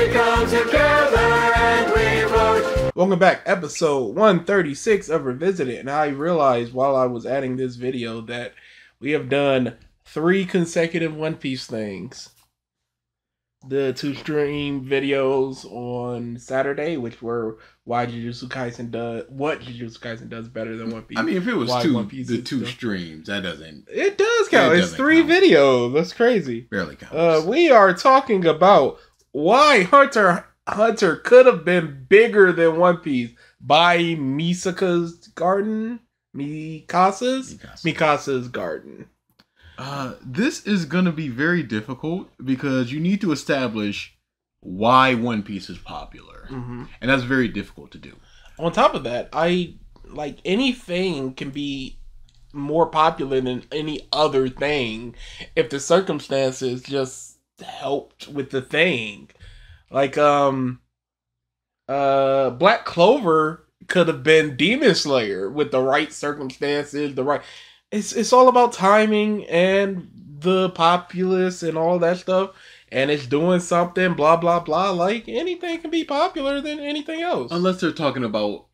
We come together and we vote. Welcome back, episode 136 of Revisited. And I realized while I was adding this video that we have done 3 consecutive One Piece things. The 2 stream videos on Saturday, which were why Jujutsu Kaisen does what Jujutsu Kaisen does better than One Piece. I mean, if it was the two streams, that doesn't. It does count. It's 3 videos. That's crazy. Barely counts. We are talking about why Hunter could have been bigger than One Piece by Mikasa's Garden. Mikasa's Garden. This is going to be very difficult because you need to establish why One Piece is popular. Mm-hmm. And that's very difficult to do. On top of that, anything can be more popular than any other thing if the circumstances just helped with the thing. Like, Black Clover could have been Demon Slayer with the right circumstances, It's all about timing and the populace and all that stuff. And it's doing something, blah, blah, blah. Like, anything can be popular than anything else. Unless they're talking about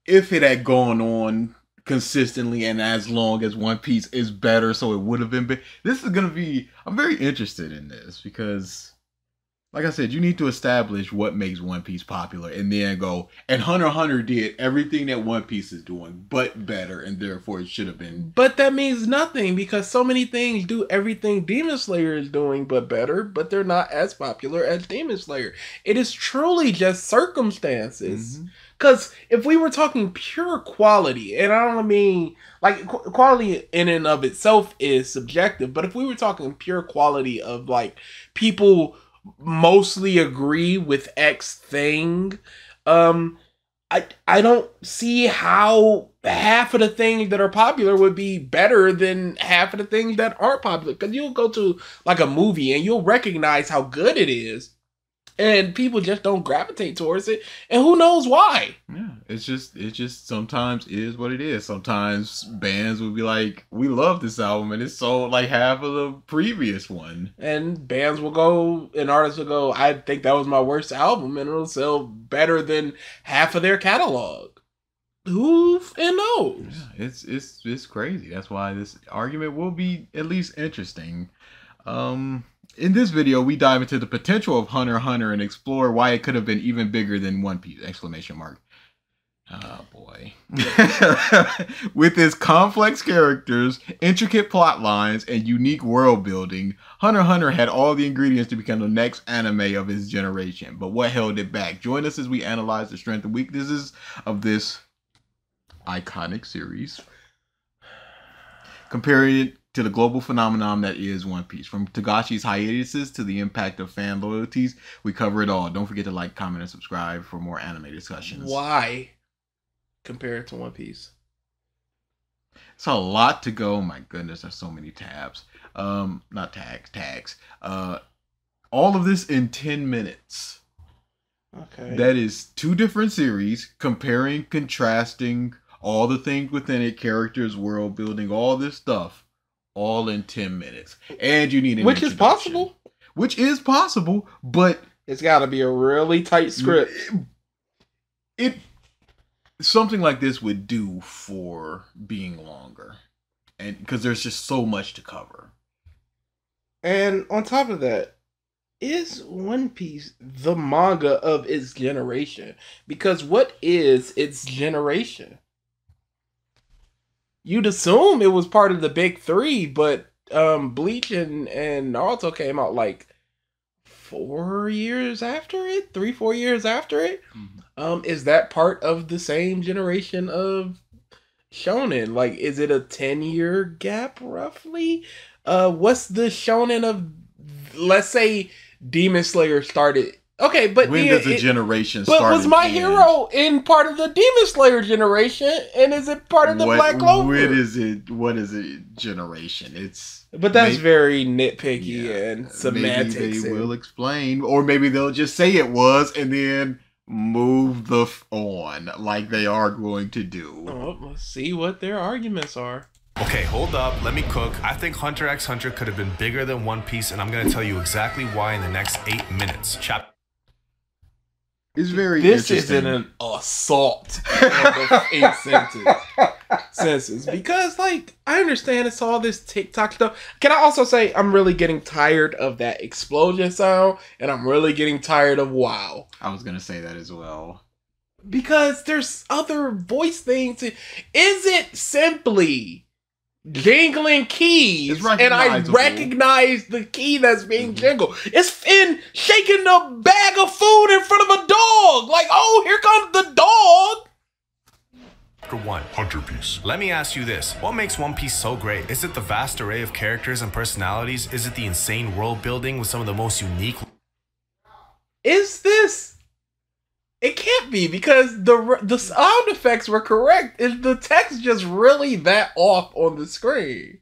if it had gone on consistently and as long as One Piece is better, so it would have been big. This is going to be... I'm very interested in this because... Like I said, you need to establish what makes One Piece popular and then go, and Hunter x Hunter did everything that One Piece is doing, but better, and therefore it should have been. But that means nothing because so many things do everything Demon Slayer is doing, but better, but they're not as popular as Demon Slayer. It is truly just circumstances. Because if we were talking pure quality, and I don't mean, like, quality in and of itself is subjective, but if we were talking pure quality of, like, people mostly agree with X thing, I don't see how half of the things that are popular would be better than half of the things that aren't popular. Because you'll go to like a movie and you'll recognize how good it is, and people just don't gravitate towards it, and who knows why. Yeah, it just sometimes is what it is. Sometimes bands will be like, we love this album and it's sold like half of the previous one. And bands will go, and artists will go, I think that was my worst album, and it'll sell better than half of their catalog. Who knows? Yeah, it's crazy. That's why this argument will be at least interesting. In this video, we dive into the potential of Hunter x Hunter and explore why it could have been even bigger than One Piece! ! Oh boy. With its complex characters, intricate plot lines, and unique world building, Hunter x Hunter had all the ingredients to become the next anime of its generation. But what held it back? Join us as we analyze the strengths and weaknesses of this iconic series, comparing it to the global phenomenon that is One Piece. From Togashi's hiatuses to the impact of fan loyalties, we cover it all. Don't forget to like, comment, and subscribe for more anime discussions. Why compare it to One Piece? It's a lot to go. My goodness, there's so many tabs. Not tags. All of this in 10 minutes. Okay. That is 2 different series, comparing, contrasting, all the things within it, characters, world building, all this stuff. All in 10 minutes. And you need an Which is possible. Which is possible, but... It's got to be a really tight script. Something like this would do for being longer. And because there's just so much to cover. And on top of that, is One Piece the manga of its generation? Because what is its generation? You'd assume it was part of the big 3, but Bleach and Naruto came out like 4 years after it, 3-4 years after it. Mm-hmm. Is that part of the same generation of shonen? Like, is it a 10-year gap roughly? What's the shonen of, let's say, Demon Slayer started? Okay, but when does the generation start? But was My Hero in part of the Demon Slayer generation, and is it part of the Black Clover? What is it generation? But that's very nitpicky and semantics. Maybe they will explain, or maybe they'll just say it was, and then move on like they are going to do. Oh, let's see what their arguments are. Okay, hold up, let me cook. I think Hunter x Hunter could have been bigger than One Piece, and I'm gonna tell you exactly why in the next 8 minutes. It's very This interesting. isn't an assault on the eight senses. Because, like, I understand it's all this TikTok stuff. Can I also say I'm really getting tired of that explosion sound, and I'm really getting tired of wow. I was gonna say that as well. Because there's other voice things. Is it simply jingling keys? It's And I recognizable. recognize the key that's being jingled. It's in shaking a bag of food in front of a dog. Like, oh, here comes the dog. Chapter 1, Hunter Piece. Let me ask you this. What makes One Piece so great? Is it the vast array of characters and personalities? Is it the insane world building with some of the most unique... Is this? It can't be, because the sound effects were correct. Is the text just really that off on the screen?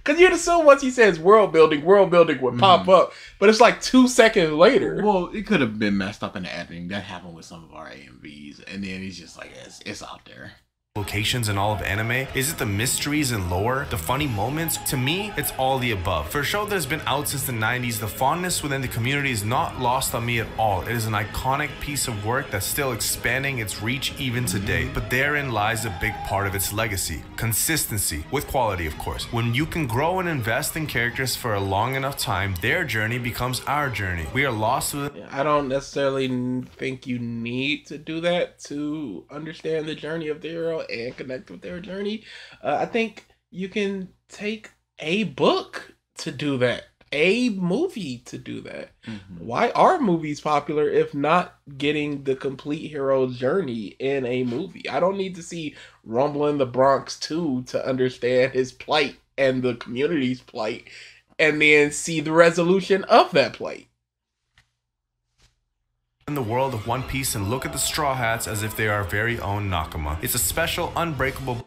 Because you'd assume once he says world building would pop up, but it's like 2 seconds later. Well, it could have been messed up in the editing. That happened with some of our AMVs, and then he's just like, it's out there. locations in all of anime? Is it the mysteries and lore? The funny moments? To me, it's all the above. For a show that has been out since the 90s, the fondness within the community is not lost on me at all. It is an iconic piece of work that's still expanding its reach even today. But therein lies a big part of its legacy. Consistency, with quality of course. When you can grow and invest in characters for a long enough time, their journey becomes our journey. We are lost with... I don't necessarily think you need to do that to understand the journey of the hero and connect with their journey. I think you can take a book to do that, a movie to do that. Why are movies popular if not getting the complete hero's journey in a movie? I don't need to see Rumble in the Bronx 2 to understand his plight and the community's plight and then see the resolution of that plight. In the world of One Piece and look at the Straw Hats as if they are our very own Nakama. It's a special, unbreakable...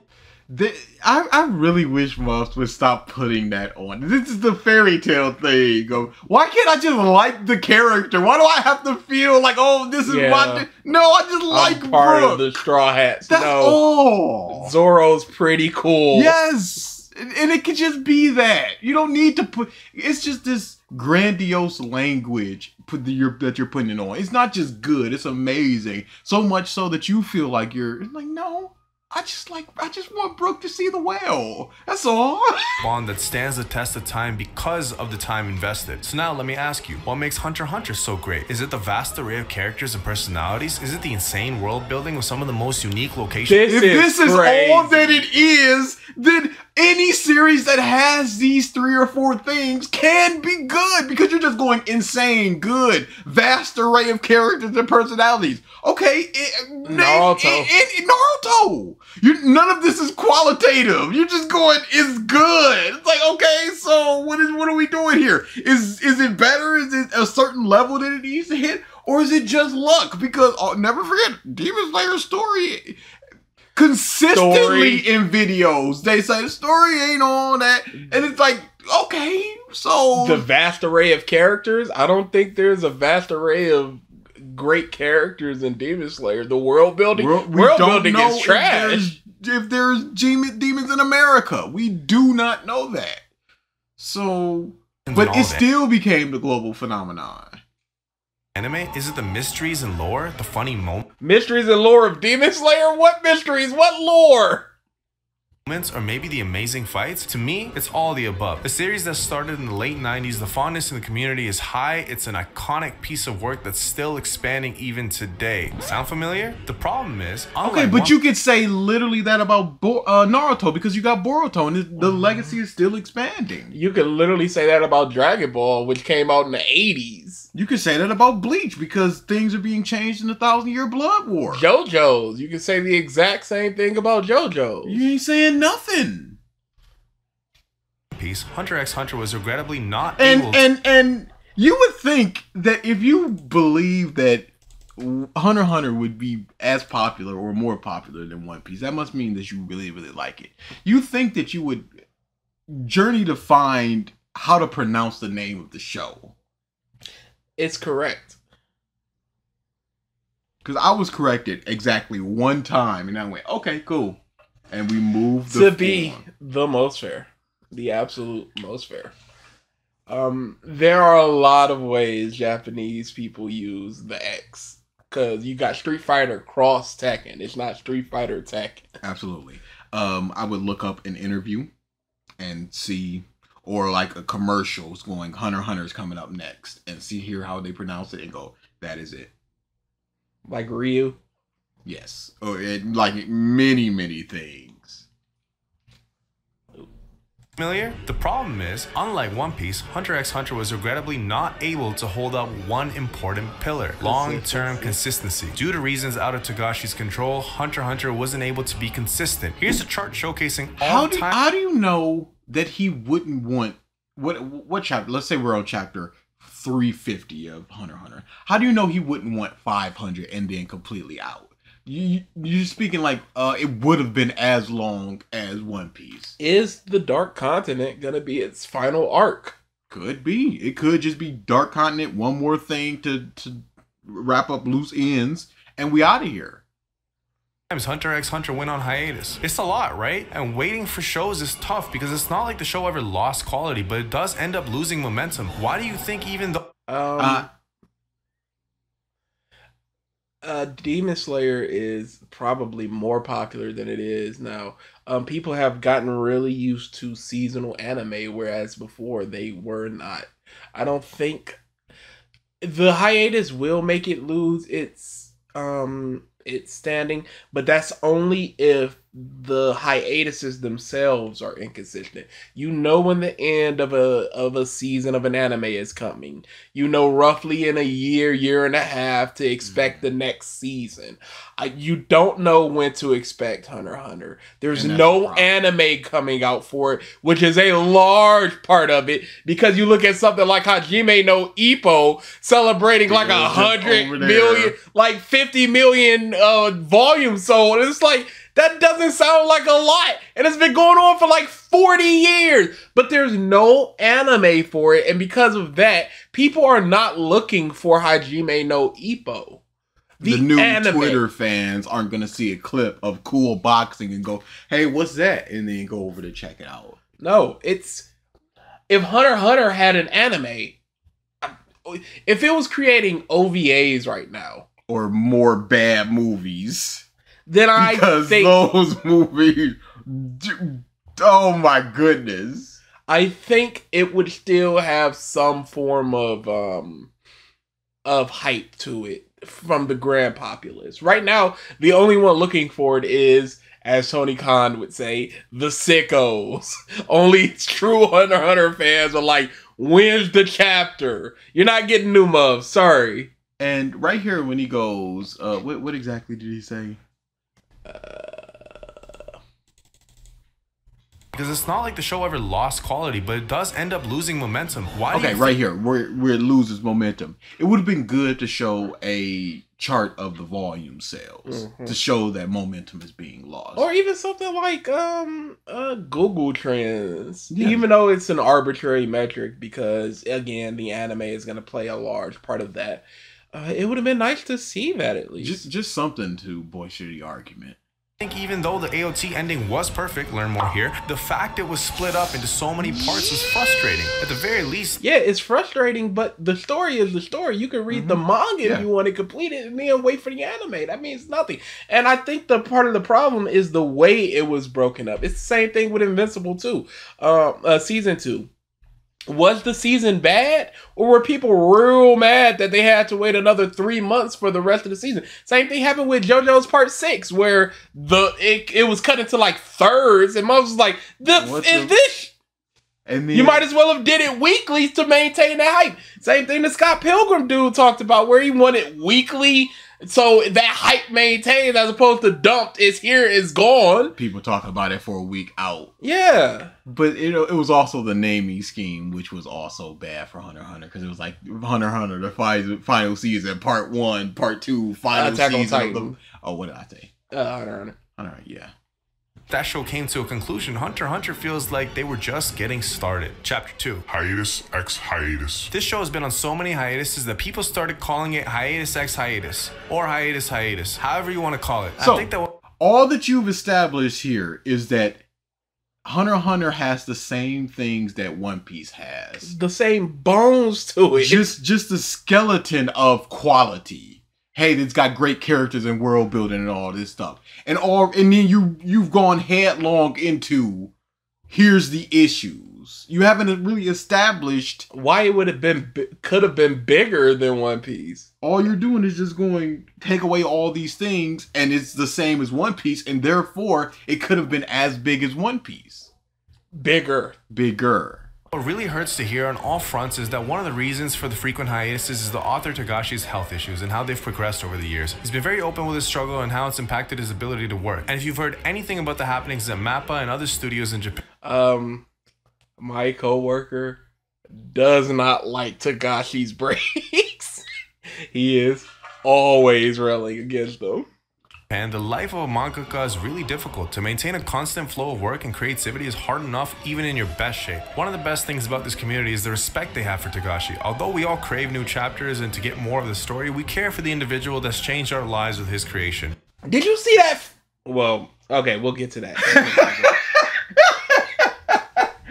I really wish Muffs would stop putting that on. This is the fairy tale thing. Why can't I just like the character? Why do I have to feel like, oh, this is my... No, I just like part Brook. of the Straw Hats. That's all. Zoro's pretty cool. Yes. And it could just be that. You don't need to put... It's just this grandiose language that you're putting it on. It's not just good. It's amazing. So much so that you feel like you're... Like, no. I just want Brook to see the whale. That's all. bond that stands the test of time because of the time invested. So now let me ask you, what makes Hunter x Hunter so great? Is it the vast array of characters and personalities? Is it the insane world building with some of the most unique locations? If this is all that it is, then any series that has these 3 or 4 things can be good because you're just going insane good. Vast array of characters and personalities. Okay, Naruto. Naruto. None of this is qualitative. You're just going, it's good. It's like, okay, so what are we doing here? Is it better? Is it a certain level that it needs to hit? Or is it just luck? Because never forget, Demon Slayer's story consistently in videos. They say the story ain't all that. And it's like, okay, so the vast array of characters. I don't think there's a vast array of great characters in Demon Slayer. The world building, is trash. If there's demons in America, we do not know that. So, but it still became the global phenomenon. Anime? Is it the mysteries and lore? The funny moments? Mysteries and lore of Demon Slayer? What mysteries? What lore? Or maybe the amazing fights? To me, it's all the above. A series that started in the late 90s, the fondness in the community is high. It's an iconic piece of work that's still expanding even today. Sound familiar? The problem is... Okay, but you could say literally that about Naruto because you got Boruto and the legacy is still expanding. You could literally say that about Dragon Ball, which came out in the 80s. You could say that about Bleach because things are being changed in the 1,000-Year Blood War. JoJo's. You could say the exact same thing about JoJo's. You ain't saying nothing. Hunter x Hunter was regrettably not and you would think that if you believe that Hunter x Hunter would be as popular or more popular than One Piece, that must mean that you really, really like it. You think that you would journey to find how to pronounce the name of the show. It's correct. Because I was corrected exactly one time, and I went, okay, cool. And we moved to be the most fair. The absolute most fair. There are a lot of ways Japanese people use the X. because you got Street Fighter Cross Tekken. It's not Street Fighter Tekken. Absolutely. I would look up an interview and see, or like a commercials going, Hunter x Hunter is coming up next, and hear how they pronounce it and go, that is it. Like Ryu? Yes. Or like many things. Familiar? The problem is, unlike One Piece, Hunter x Hunter was regrettably not able to hold up one important pillar: long-term consistency. Due to reasons out of Togashi's control, Hunter x Hunter wasn't able to be consistent. Here's a chart showcasing all time. How do you know that he wouldn't want what chapter? Let's say we're on chapter 350 of Hunter x Hunter. How do you know he wouldn't want 500 and then completely out? You're speaking like it would have been as long as One Piece. Is the Dark Continent gonna be its final arc? Could be. It could just be Dark Continent, one more thing to wrap up loose ends, and we out of here. Hunter x Hunter went on hiatus. It's a lot, right? And waiting for shows is tough because it's not like the show ever lost quality, but it does end up losing momentum. Why do you think even though... Demon Slayer is probably more popular than it is now. People have gotten really used to seasonal anime, whereas before they were not. I don't think the hiatus will make it lose its standing, but that's only if the hiatuses themselves are inconsistent. You know when the end of a season of an anime is coming. You know roughly in a year and a half to expect the next season. You don't know when to expect Hunter x Hunter. There's no anime coming out for it, which is a large part of it, because you look at something like Hajime no Ippo celebrating like 100 million, like 50 million volumes sold. It's like, that doesn't sound like a lot. And it's been going on for like 40 years. But there's no anime for it. And because of that, people are not looking for Hajime no Ippo. The new Twitter fans aren't going to see a clip of cool boxing and go, hey, what's that? And then go over to check it out. No, it's... If Hunter x Hunter had an anime, if it was creating OVAs right now... Or more bad movies... Then because those movies, oh my goodness! I think it would still have some form of hype to it from the grand populace. Right now, the only one looking for it is, as Tony Khan would say, the sickos. Only true Hunter x Hunter fans are like, when's the chapter? You're not getting new muv, sorry. And right here when he goes, what exactly did he say? Because it's not like the show ever lost quality, but it does end up losing momentum. Why? Okay, right here where it loses momentum. It would have been good to show a chart of the volume sales to show that momentum is being lost, or even something like Google Trends, even though it's an arbitrary metric, because again the anime is going to play a large part of that. It would have been nice to see that at least. Just something to bolster the argument. I think even though the AOT ending was perfect, learn more here, the fact it was split up into so many parts was frustrating. At the very least. Yeah, it's frustrating, but the story is the story. You can read the manga if you want to complete it and then wait for the anime. That means nothing. And I think the part of the problem is the way it was broken up. It's the same thing with Invincible 2, season 2. Was the season bad, or were people real mad that they had to wait another 3 months for the rest of the season? Same thing happened with JoJo's Part 6, where it was cut into like thirds, and Moses was like, this? And then, you might as well have did it weekly to maintain that hype. Same thing the Scott Pilgrim dude talked about, where he wanted weekly, so that hype maintains as opposed to dumped. It's here, it's gone. People talk about it for a week out. Yeah. But it was also the naming scheme, which was also bad for Hunter x Hunter, because it was like Hunter x Hunter, the final season, part 1, part 2, final season of the... Oh, what did I say? Hunter x Hunter. Hunter, yeah. That show came to a conclusion. Hunter x Hunter feels like they were just getting started. Chapter 2. Hiatus x hiatus. This show has been on so many hiatuses that people started calling it hiatus x hiatus. Or hiatus, however you want to call it. So, I think that all that you've established here is that Hunter x Hunter has the same things that One Piece has. The same bones to it. Just the skeleton of quality hey, it's got great characters and world building and all this stuff. And then you've gone headlong into here's the issues. You haven't really established why it could have been bigger than One Piece. All you're doing is just going take away all these things, and it's the same as One Piece, and therefore it could have been as big as One Piece. Bigger. What really hurts to hear on all fronts is that one of the reasons for the frequent hiatuses is the author Togashi's health issues and how they've progressed over the years. He's been very open with his struggle and how it's impacted his ability to work. And if you've heard anything about the happenings at MAPPA and other studios in Japan, my coworker does not like Togashi's breaks. He is always railing against them. And the life of a mangaka is really difficult. To maintain a constant flow of work and creativity is hard enough even in your best shape. One of the best things about this community is the respect they have for Togashi. Although we all crave new chapters and to get more of the story, we care for the individual that's changed our lives with his creation. Did you see that? Well, okay, we'll get to that.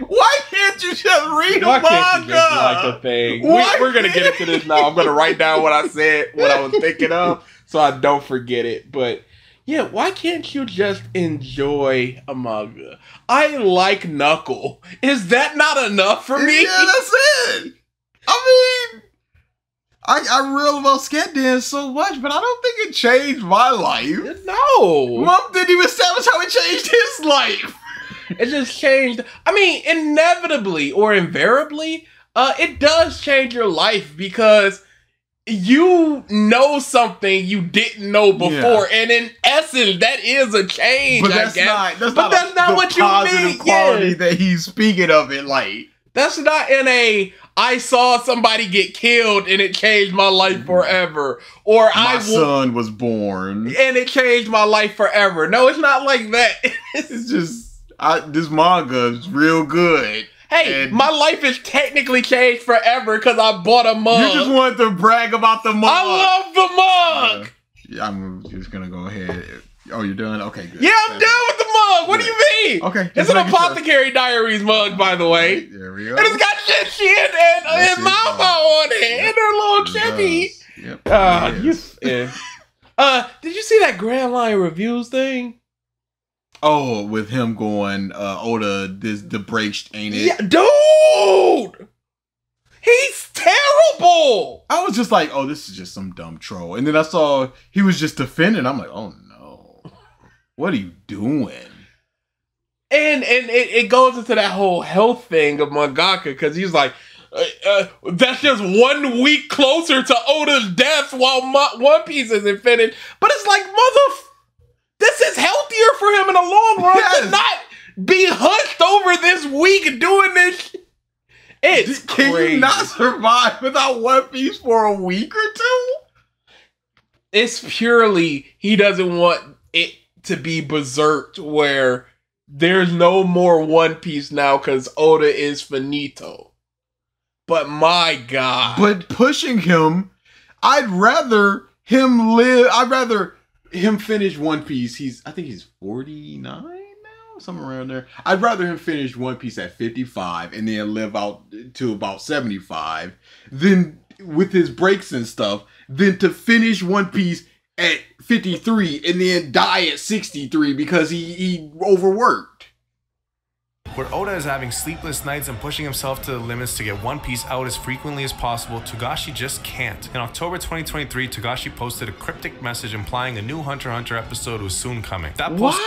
Why can't you just read a Why manga? can't you just like a thing? We're going to get into this now. I'm going to write down what I said, what I was thinking of, so I don't forget it. But yeah, why can't you just enjoy a manga? I like Knuckle. Is that not enough for me? Yeah, that's it. I mean, I reel about Sket Dance so much, but I don't think it changed my life. No. Mom didn't even establish how it changed his life. It just changed. I mean, inevitably or invariably, it does change your life because you know something you didn't know before, and in essence, that is a change. But that's not what you mean. Quality that he's speaking of it like. That's not in a I saw somebody get killed and it changed my life forever, or my son was born and it changed my life forever. No, it's not like that. It's just this manga is real good. Hey, my life is technically changed forever because I bought a mug. You just wanted to brag about the mug. I love the mug. Yeah, I'm just gonna go ahead. Oh, you're done? Okay, good. Yeah, I'm done with the mug. What do you mean? Okay. It's an Apothecary Diaries mug, by the way. There we go. And it's got shit and Mama on it. And her little chippy. Yep. Did you see that Grandline Reviews thing? Oh, with him going, Oda, the breaks, ain't it? Yeah, dude! He's terrible! I was just like, oh, this is just some dumb troll. And then I saw he was just defending. I'm like, oh no. What are you doing? And it goes into that whole health thing of mangaka, because he's like, that's just 1 week closer to Oda's death while One Piece isn't finished. But it's like, this is healthier for him in the long run to not be hunched over this week doing this. It's Can crazy. you not survive without One Piece for a week or two? It's purely he doesn't want it to be berserk where there's no more One Piece now because Oda is finito. But my God. But pushing him, I'd rather him finish One Piece. I think he's 49 now, somewhere around there. I'd rather him finish One Piece at 55 and then live out to about 75 than with his breaks and stuff, than to finish One Piece at 53 and then die at 63 because he overworked. Where Oda is having sleepless nights and pushing himself to the limits to get One Piece out as frequently as possible, Togashi just can't. In October 2023, Togashi posted a cryptic message implying a new Hunter x Hunter episode was soon coming. That post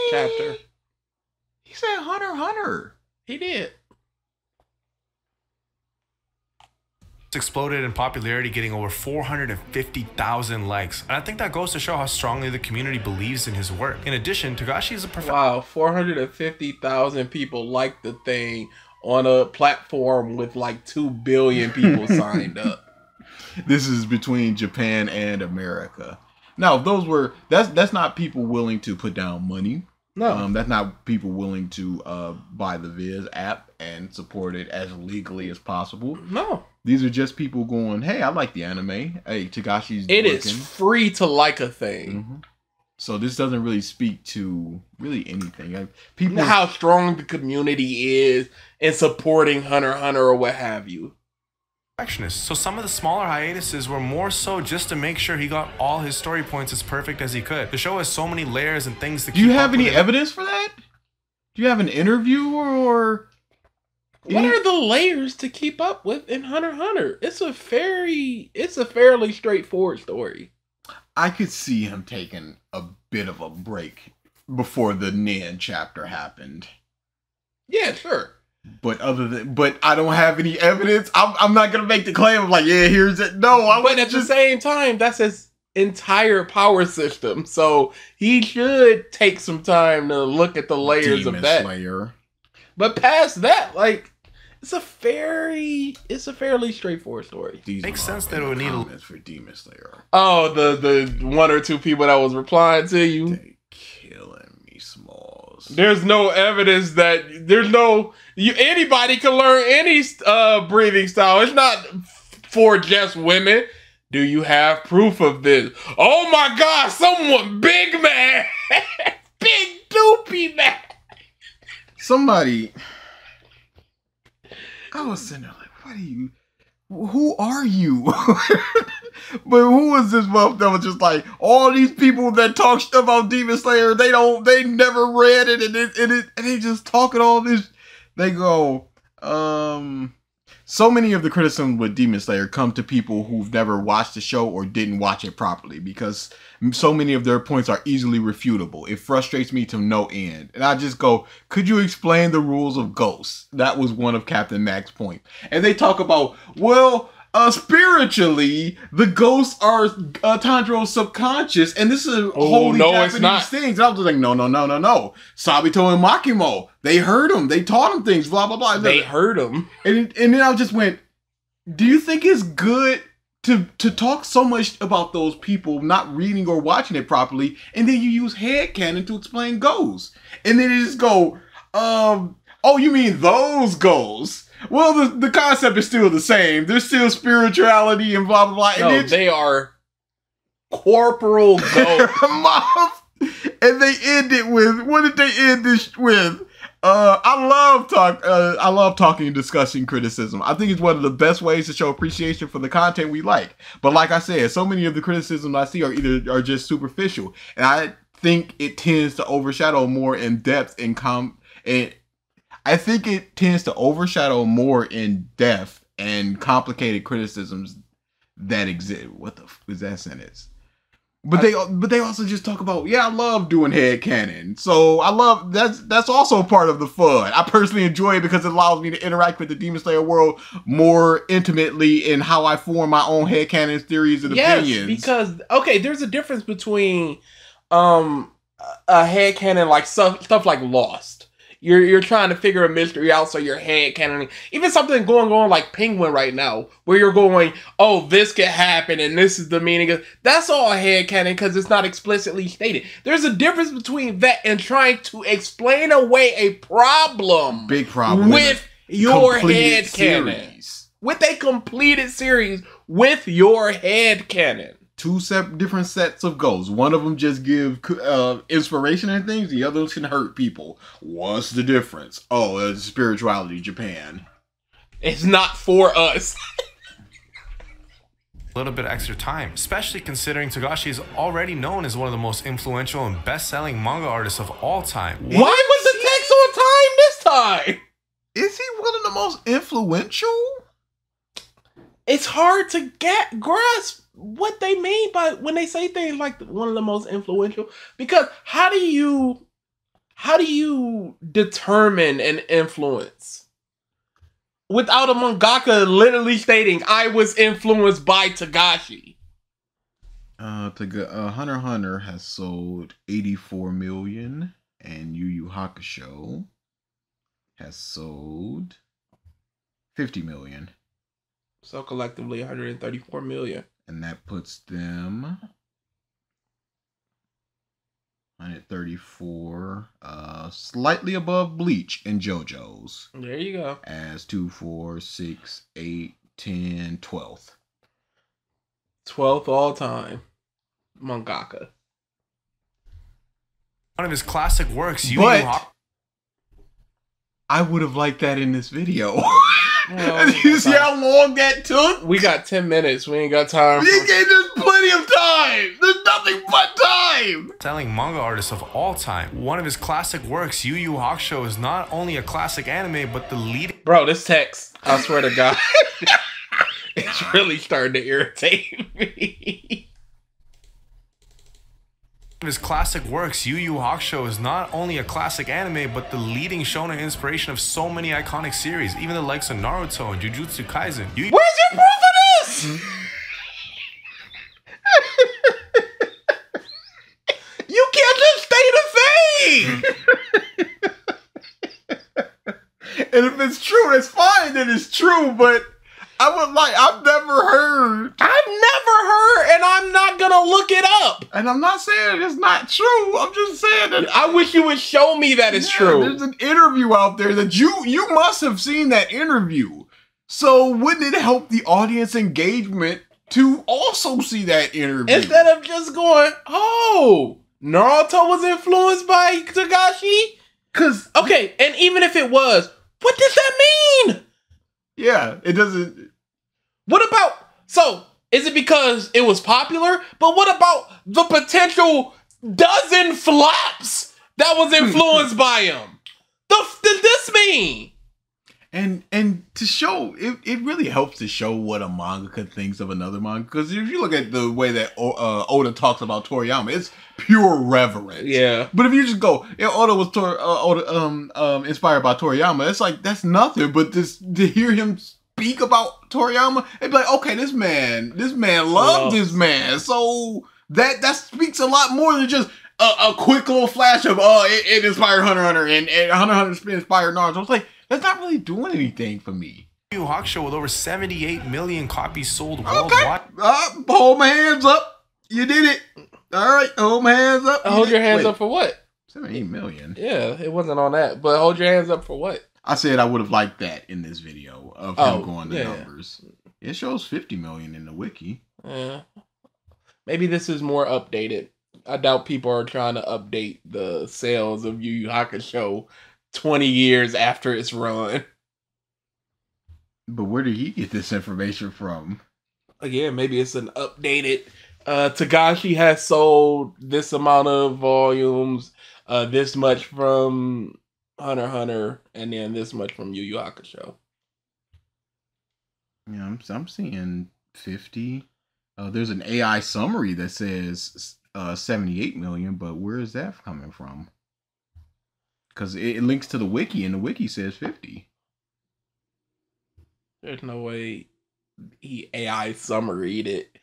chapter. He said Hunter x Hunter. He did. exploded in popularity, getting over 450,000 likes. And I think that goes to show how strongly the community believes in his work. In addition, Togashi is a professional. Wow, 450,000 people liked the thing on a platform with like 2 billion people signed up. This is between Japan and America. Now, those were that's not people willing to put down money. No, that's not people willing to buy the Viz app and support it as legally as possible. No, these are just people going, "Hey, I like the anime. Hey, Togashi's it working. is free to like a thing." Mm-hmm. So this doesn't really speak to really anything. People know how strong the community is in supporting Hunter x Hunter or what have you. perfectionist. So some of the smaller hiatuses were more so just to make sure he got all his story points as perfect as he could. The show has so many layers and things to keep. Do you have any evidence for that? Do you have an interview or what are the layers to keep up with in Hunter x Hunter? It's a fairly straightforward story. I could see him taking a bit of a break before the Nen chapter happened. Yeah, sure. But I don't have any evidence. I'm not gonna make the claim of like, yeah, here's it. No, but at the same time, that's his entire power system. So he should take some time to look at the layers Demon of that. Slayer. But past that, like, it's a fairly straightforward story. These Makes sense that it would need comments for Demon Slayer. Oh, the one or two people that was replying to you. They killing me, Smalls. There's no evidence that anybody can learn any breathing style. It's not for just women. Do you have proof of this? Oh my God, someone big man, big doopy man. Somebody, I was sitting there like, who are you? But who was this month that was just like, all these people that talk stuff about Demon Slayer, they never read it, and they just talking all this. They go, so many of the criticism with Demon Slayer come to people who've never watched the show or didn't watch it properly, because so many of their points are easily refutable. It frustrates me to no end. And I just go, could you explain the rules of ghosts? That was one of Captain Mac's points. And they talk about, well, spiritually, the ghosts are Tanjiro's subconscious, and this is a holy Japanese things. I was like, no. Sabito and Makimo, they heard him. They taught him things, blah, blah, blah. They heard him. And then I just went, do you think it's good to talk so much about those people not reading or watching it properly, and then you use headcanon to explain ghosts? And then you just go, oh, you mean those ghosts? Well, the concept is still the same. There's still spirituality and blah, blah, blah. No, and they are corporal ghosts. And they end it with, what did they end this with? I love talking and discussing criticism. I think it's one of the best ways to show appreciation for the content we like. But like I said, so many of the criticisms I see are just superficial. And I think it tends to overshadow more in depth I think it tends to overshadow more in depth and complicated criticisms that exist. What the f is that sentence? But they also just talk about, yeah, I love doing headcanon. So I love that's also part of the fun. I personally enjoy it because it allows me to interact with the Demon Slayer world more intimately in how I form my own headcanon theories and opinions. Because there's a difference between a headcanon like stuff like Lost. You're trying to figure a mystery out, so you're headcanoning. Even something going on like Penguin right now, where you're going, oh, this could happen, and this is the meaning of... That's all headcanon, because it's not explicitly stated. There's a difference between that and trying to explain away a problem. Big problem. With your headcanon. With a completed series, with your headcanon. Two different sets of goals. One of them just give inspiration and things. The other ones can hurt people. What's the difference? Oh, it's spirituality, Japan. It's not for us. A little bit of extra time, especially considering Togashi is already known as one of the most influential and best-selling manga artists of all time. Why was the text on time this time? Is he one of the most influential? It's hard to grasp what they mean by when they say things like one of the most influential, because how do you determine an influence without a mangaka literally stating I was influenced by Togashi? Hunter x Hunter has sold 84 million, and Yu Yu Hakusho has sold 50 million. So collectively 134 million. And that puts them 134, slightly above Bleach and JoJo's. There you go. As 2, 4, 6, 8, 10, 12th. 12th all time mangaka. One of his classic works, But I would have liked that in this video. Well, you see how long that took? We got 10 minutes. We ain't got time. There's plenty of time. There's nothing but time. Selling manga artist of all time. One of his classic works, Yu Yu Hakusho, is not only a classic anime, but the leading... Bro, this text, I swear to God, it's really starting to irritate me. His classic works, Yu Yu Hakusho, is not only a classic anime, but the leading shonen inspiration of so many iconic series, even the likes of Naruto and Jujutsu Kaisen. Where's your proof of this? You can't just stay the same. And if it's true, that's fine. Then it's true. But I've never heard, and I'm not gonna look it up. and I'm not saying it's not true. I'm just saying that I wish you would show me that it's true. There's an interview out there that you must have seen that interview. So wouldn't it help the audience engagement to also see that interview Instead of just going, oh, Naruto was influenced by Togashi? Because Okay, and even if it was, what does that mean? yeah, it doesn't. What about, so, is it because it was popular? But what about the potential dozen flops that was influenced by him? Does this mean? And to show it really helps to show what a mangaka thinks of another manga. Because if you look at the way that Oda talks about Toriyama, it's pure reverence. Yeah. But if you just go, Oda was inspired by Toriyama, it's like that's nothing. But to hear him speak about Toriyama, it'd be like, okay, this man loved this man. So that speaks a lot more than just a quick little flash of it inspired Hunter x Hunter and Hunter x Hunter inspired Naruto. It's like that's not really doing anything for me. Yu Yu Hakusho with over 78 million copies sold worldwide. Hold my hands up. You did it. All right, hold my hands up. Hold your hands up for what? 78 million. Yeah, it wasn't on that. But hold your hands up for what? I said I would have liked that in this video of him going to numbers. It shows 50 million in the wiki. Yeah. Maybe this is more updated. I doubt people are trying to update the sales of Yu Yu Hakusho 20 years after its run. But where did he get this information from? Again, maybe it's an updated. Togashi has sold this amount of volumes, this much from Hunter x Hunter, and then this much from Yu Yu Hakusho. Yeah, I'm seeing 50. There's an AI summary that says 78 million, but where is that coming from? Because it links to the wiki, and the wiki says 50. There's no way he AI summaried it.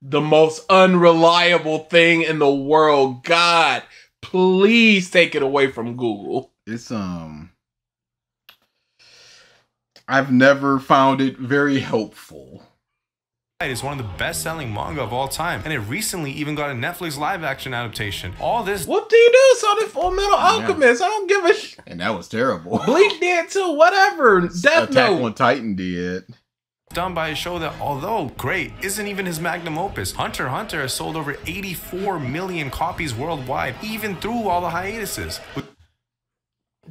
The most unreliable thing in the world. God, please take it away from Google. It's I've never found it very helpful. It's one of the best-selling manga of all time, and it recently even got a Netflix live-action adaptation. All this... What do you do? Saw the Full Metal Alchemist. I don't give a sh... And that was terrible. Bleach did too. Whatever. Death Attack Note. on Titan did. Done by a show that, although great, isn't even his magnum opus. Hunter x Hunter has sold over 84 million copies worldwide, even through all the hiatuses.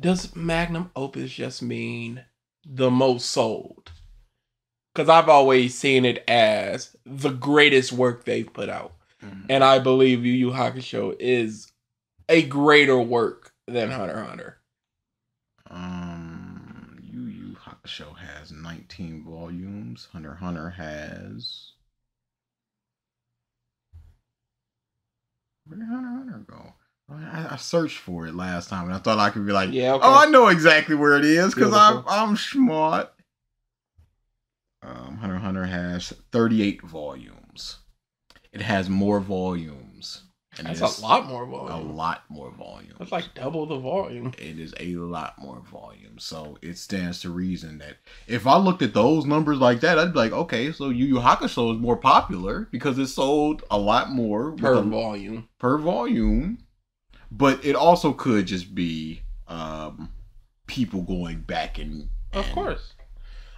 Does magnum opus just mean the most sold? Because I've always seen it as the greatest work they've put out. Mm-hmm. And I believe Yu Yu Hakusho is a greater work than Hunter x Hunter. Yu Yu Hakusho has 19 volumes. Hunter x Hunter has... Where did Hunter x Hunter go? I searched for it last time, and I thought I could be like, yeah, okay. Oh, I know exactly where it is, because I'm smart. Hunter x Hunter has 38 volumes. It has more volumes. And that's a lot more volume. A lot more volume. That's like double the volume. It is a lot more volume. So it stands to reason that if I looked at those numbers like that, I'd be like, okay, so Yu Yu Hakusho is more popular because it sold a lot more per volume. Per volume. But it also could just be people going back and of course.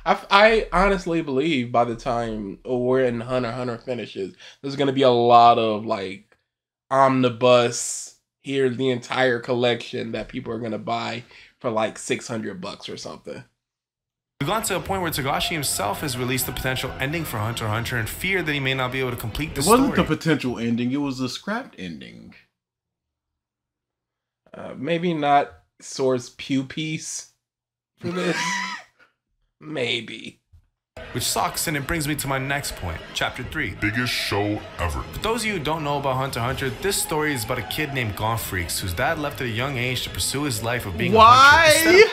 I honestly believe by the time when Hunter x Hunter finishes, there's going to be a lot of like omnibus, here's the entire collection that people are going to buy for like $600 or something. We've gone to a point where Togashi himself has released the potential ending for Hunter x Hunter in fear that he may not be able to complete the story. It wasn't the potential ending, it was the scrapped ending. Maybe not Source Pew Piece for this. Maybe. Which sucks, and it brings me to my next point, Chapter 3. Biggest show ever. For those of you who don't know about Hunter x Hunter, this story is about a kid named Gonfreaks whose dad left at a young age to pursue his life of being a hunter.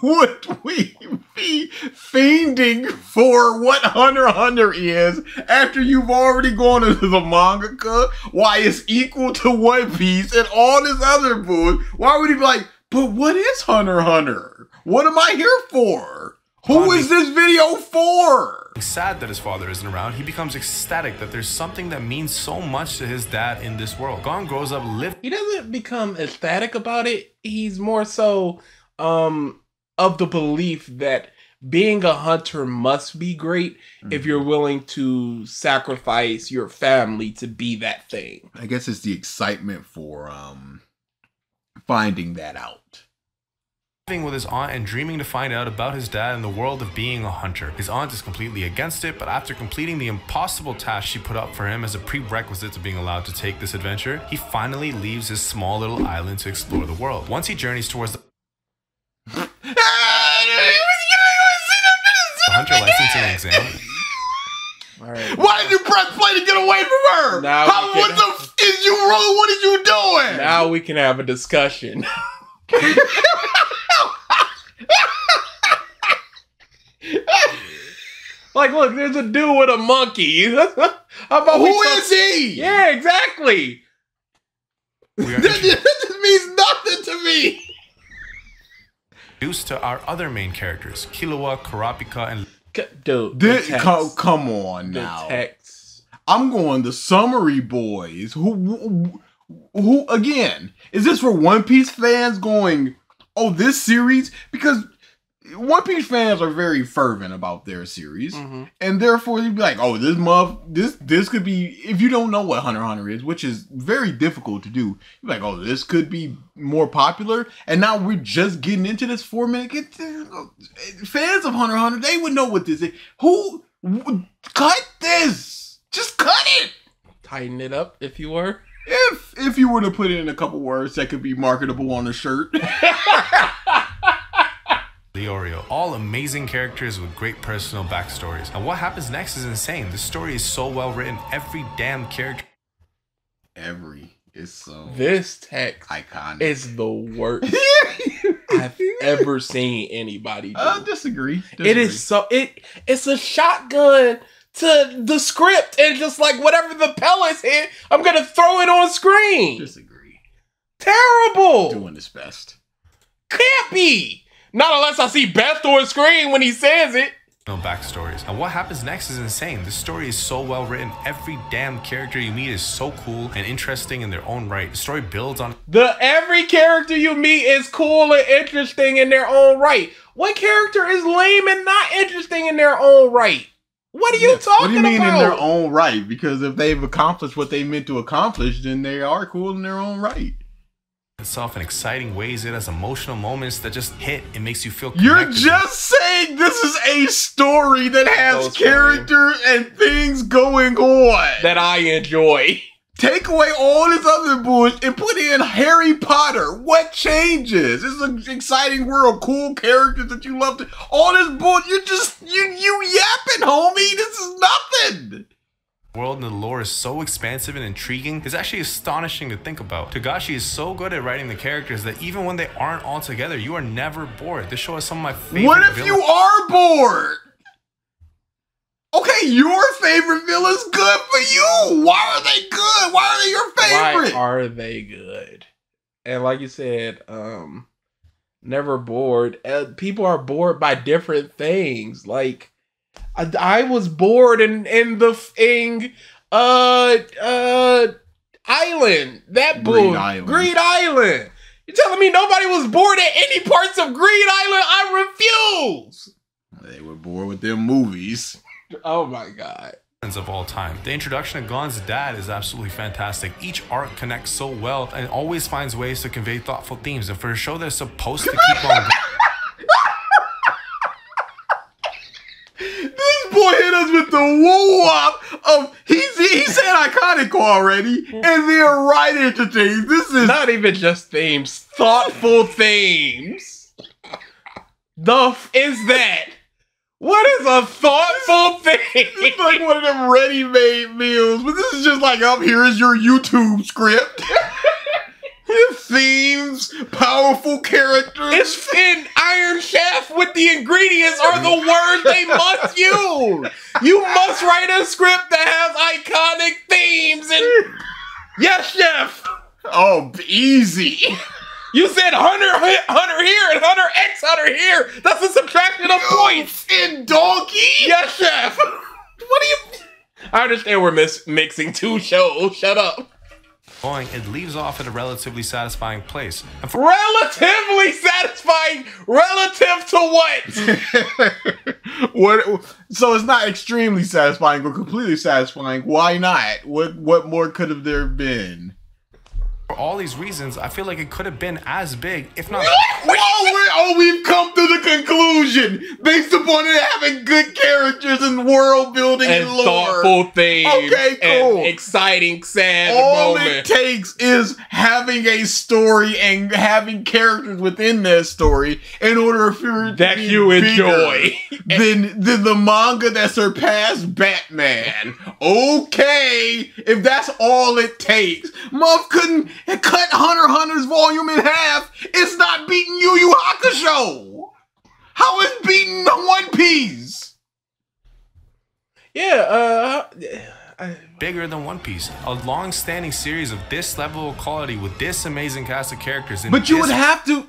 Would we be fiending for what Hunter x Hunter is after you've already gone into the mangaka? Why it's equal to One Piece and all this other bull? Why would he be like, but what is Hunter x Hunter? What am I here for? Who is this video for? Sad that his father isn't around, he becomes ecstatic that there's something that means so much to his dad in this world. Gon grows up He doesn't become ecstatic about it. He's more so of the belief that being a hunter must be great if you're willing to sacrifice your family to be that thing. I guess it's the excitement for finding that out. Living with his aunt and dreaming to find out about his dad in the world of being a hunter. His aunt is completely against it, but after completing the impossible task she put up for him as a prerequisite to being allowed to take this adventure, he finally leaves his small little island to explore the world. Once he journeys towards the hunter licensing exam. All right. Why did you press play to get away from her? Now What the f is you wrong? What are you doing? Now we can have a discussion. Like, look, there's a dude with a monkey. How about Who is he? Yeah, exactly. This means nothing to me. Introduced to our other main characters, Killua, Kurapika, and Dude, Come on now. The text. I'm going the summary boys. Who again? Is this for One Piece fans going, oh, this series? Because One Piece fans are very fervent about their series, and therefore you'd be like, oh, this could be, if you don't know what Hunter x Hunter is, which is very difficult to do, you'd be like, oh, this could be more popular, and now we're just getting into this 4-minute. Fans of Hunter x Hunter, they would know what this is. Cut this? Just cut it. Tighten it up, if you were. If you were to put it in a couple words that could be marketable on a shirt. Leorio. All amazing characters with great personal backstories. And what happens next is insane. The story is so well written. Every damn character. Is so This text iconic. is the worst I've ever seen anybody do. Disagree. It is so it's a shotgun to the script and just like whatever the pellets hit, I'm gonna throw it on screen. Disagree. Terrible. Doing his best. Can't be. Not unless I see Beth on screen when he says it. No backstories. And what happens next is insane. The story is so well written. Every damn character you meet is so cool and interesting in their own right. The story builds on Every character you meet is cool and interesting in their own right. What character is lame and not interesting in their own right? What are you talking about? What do you mean in their own right? Because if they've accomplished what they meant to accomplish, then they are cool in their own right. itself in exciting ways. It has emotional moments that just hit. It makes you feel You're connected. just saying this is a story that has characters and things going on that I enjoy. Take away all this other bullshit and put in Harry Potter. What changes? It's an exciting world, cool characters that you love. All this bullshit, you yapping, homie. This is nothing. The world and the lore is so expansive and intriguing. It's actually astonishing to think about. Togashi is so good at writing the characters that even when they aren't all together, you are never bored. This show has some of my favorite What if villains. you are bored? Okay, your favorite villain's good for you. Why are they good? Why are they your favorite? Why are they good? And like you said, never bored. People are bored by different things. Like, I was bored in the thing, Island. That book, Greed Island. You're telling me nobody was bored at any parts of Greed Island? I refuse. They were bored with their movies. Oh my God. of all time. The introduction of Gon's dad is absolutely fantastic. Each arc connects so well and always finds ways to convey thoughtful themes. And for a show that's supposed to keep on This boy hit us with the woo-wop of he said iconic already, and they're right into things. This is not even just themes, thoughtful themes. The f is that? What is a thoughtful thing? It's like one of them ready-made meals, but this is just like, up here is your YouTube script. Themes, powerful characters. It's in Iron Chef with the ingredients are the words they must use. You must write a script that has iconic themes and yes, chef. Oh, easy. You said Hunter here and Hunter X Hunter here. That's a subtraction of points. And donkey? Yes, chef. What do you... I understand we're mixing two shows. Shut up. going, it leaves off at a relatively satisfying place. And Relatively satisfying relative to what? What? So it's not extremely satisfying or completely satisfying. Why not? What more could have there been? for all these reasons, I feel like it could have been as big, if not... We've come to the conclusion based upon it having good characters and world building and lore. Thoughtful things. Okay, cool. And exciting, sad All moment. it takes is having a story and having characters within that story in order for it that to be you enjoy than the manga that surpassed Batman. Okay, if that's all it takes. Muff couldn't cut Hunter x Hunter's volume in half. It's not beating Yu Yu Hakusho. How is beating One Piece? Yeah, bigger than One Piece. A long-standing series of this level of quality with this amazing cast of characters. But you would have to...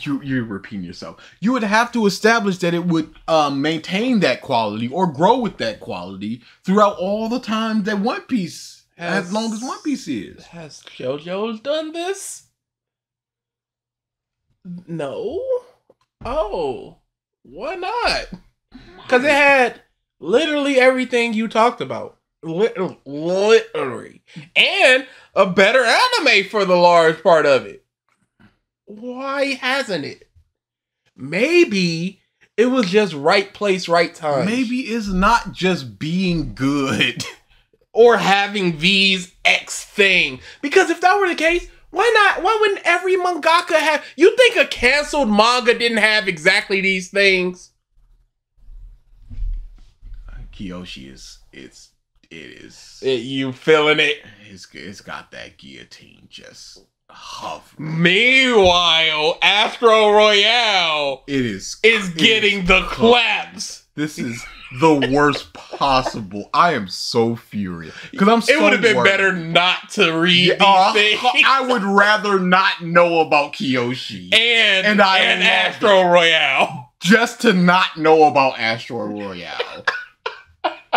You're repeating yourself. You would have to establish that it would maintain that quality or grow with that quality throughout all the time that One Piece, as long as One Piece is. Has JoJo's done this? No. Oh, why not? Because it had literally everything you talked about. Literally. And a better anime for the large part of it. Why hasn't it? Maybe it was just right place, right time. Maybe it's not just being good. Or having these X thing. Because if that were the case, why not? Why wouldn't every mangaka have... You think a canceled manga didn't have exactly these things? Kyoshi it is. You feeling it? It's got that guillotine just hovering. Meanwhile, Astro Royale is getting the claps. This is the worst possible. I am so furious because I'm so It would have been worried. better not to read these things. I would rather not know about Kyoshi and Astro Royale. Just to not know about Astro Royale.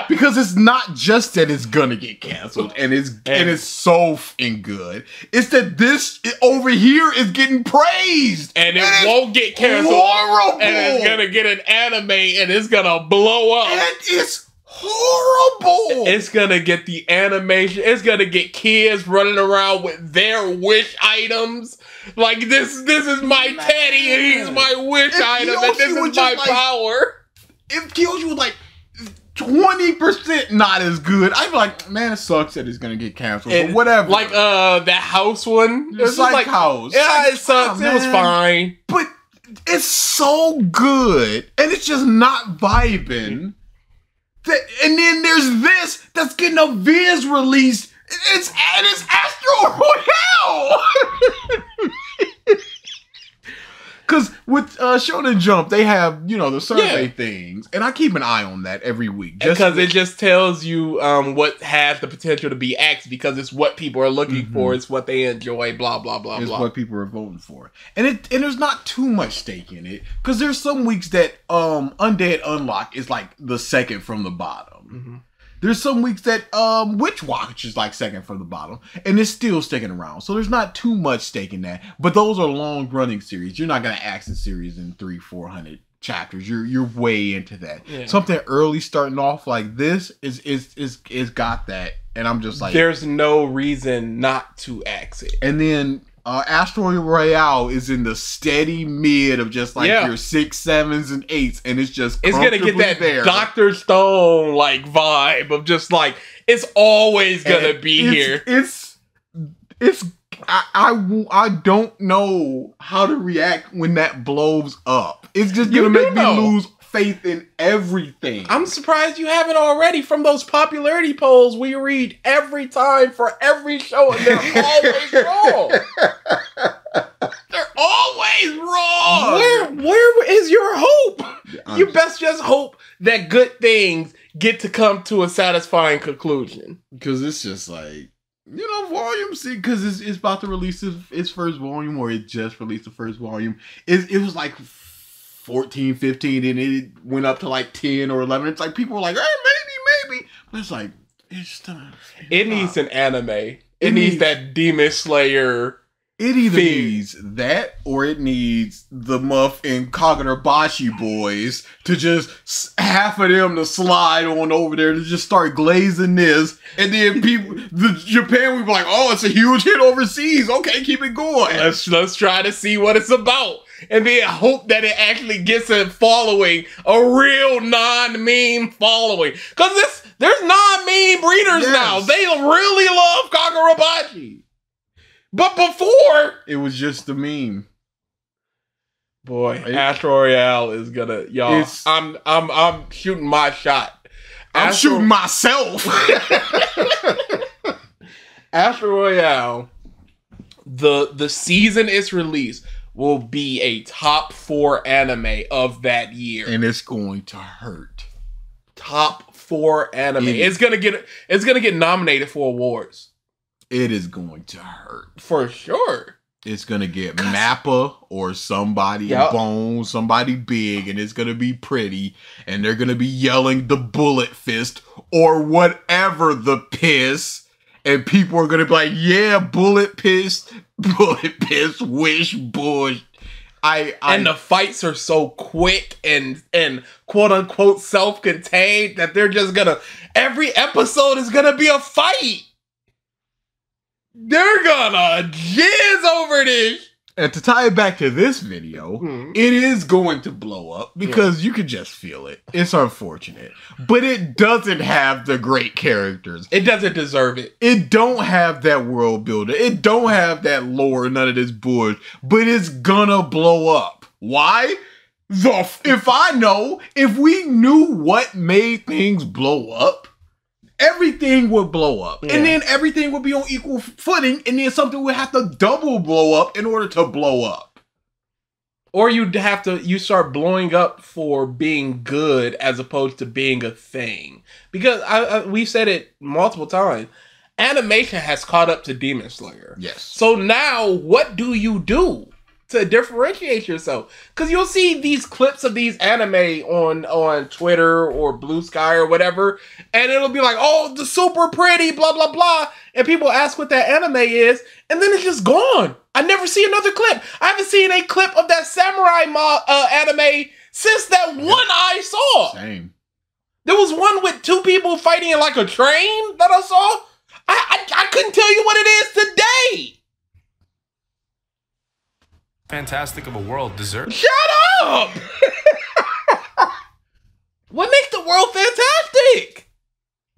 Because it's not just that it's gonna get canceled and it's so f***ing good. It's that this over here is getting praised. And it won't get canceled. Horrible. And it's gonna get an anime and it's gonna blow up. And it's horrible. It's gonna get the animation. It's gonna get kids running around with their wish items. Like this is my teddy and he's my wish item and this is my power. If Kyoshi was like 20% not as good, I'd be like, man, it sucks that it's gonna get canceled. But whatever. Like that house one. It's like House. Yeah, it sucks. It was fine. But it's so good. And it's just not vibing. And then there's this that's getting a Viz release. It's Astro Royale. Because with Shonen Jump, they have, the survey things. And I keep an eye on that every week. Because it just tells you what has the potential to be X because it's what people are looking for. It's what they enjoy, blah, blah, blah, it's blah. what people are voting for. And there's not too much stake in it. Because there's some weeks that Undead Unlock is like the second from the bottom. There's some weeks that Witch Watch is like second from the bottom, and it's still sticking around. So there's not too much stake in that. But those are long running series. You're not gonna axe a series in 300-400 chapters. You're way into that. Yeah. Something early starting off like this is got that, and I'm just like, there's no reason not to axe it. And then Asteroid Royale is in the steady mid of just like your 6, 7s, and 8s, and it's gonna get that there. Dr. Stone like vibe of just like it's always gonna be here. I don't know how to react when that blows up. It's just gonna make me lose faith in everything. I'm surprised you haven't already from those popularity polls we read every time for every show, and they're always wrong. They're always wrong. Where is your hope? You best just hope that good things get to come to a satisfying conclusion. Because it's just like, volume 6, because it's about to release its first volume, or it just released the first volume. It was like 14, 15, and it went up to like 10 or 11. It's like people were like, maybe. But it's like, it needs an anime. It needs that Demon Slayer. It either needs that, or it needs the Muff and Kagurabashi boys to just half of them to slide on over there to just start glazing this, and then Japan would be like, oh, it's a huge hit overseas. Okay, keep it going. Let's try to see what it's about, and then hope that it actually gets a following, a real non-meme following, because there's non-meme breeders now. They really love Kagurabashi. But before, it was just the meme. Boy, Astro Royale is gonna, y'all. I'm shooting my shot. I'm shooting myself. Astro Royale, the season it's released will be a top 4 anime of that year, and it's going to hurt. Top 4 anime. It's gonna get nominated for awards. It is going to hurt. For sure. It's going to get Mappa or somebody Bone, somebody big, and it's going to be pretty, and they're going to be yelling the bullet fist or whatever the piss, and people are going to be like, yeah, bullet piss, wish, bush. And the fights are so quick and quote unquote self-contained that they're just gonna, every episode is gonna be a fight. They're gonna jizz over this. And to tie it back to this video, it is going to blow up because you can just feel it. It's unfortunate. But it doesn't have the great characters. It doesn't deserve it. It don't have that world builder. It don't have that lore, none of this bullshit. But it's gonna blow up. Why? If we knew what made things blow up, everything would blow up. And then everything would be on equal footing, and then something would have to double blow up in order to blow up. Or you start blowing up for being good as opposed to being a thing. Because we've said it multiple times. Animation has caught up to Demon Slayer. Yes. So now what do you do to differentiate yourself? Because you'll see these clips of these anime on Twitter or Blue Sky or whatever, and it'll be like, oh, the super pretty, blah, blah, blah. And people ask what that anime is, and then it's just gone. I never see another clip. I haven't seen a clip of that samurai anime since that one I saw. Same. There was one with 2 people fighting in like a train that I saw. I couldn't tell you what it is today. Fantastic of a world deserves. Shut up! What makes the world fantastic?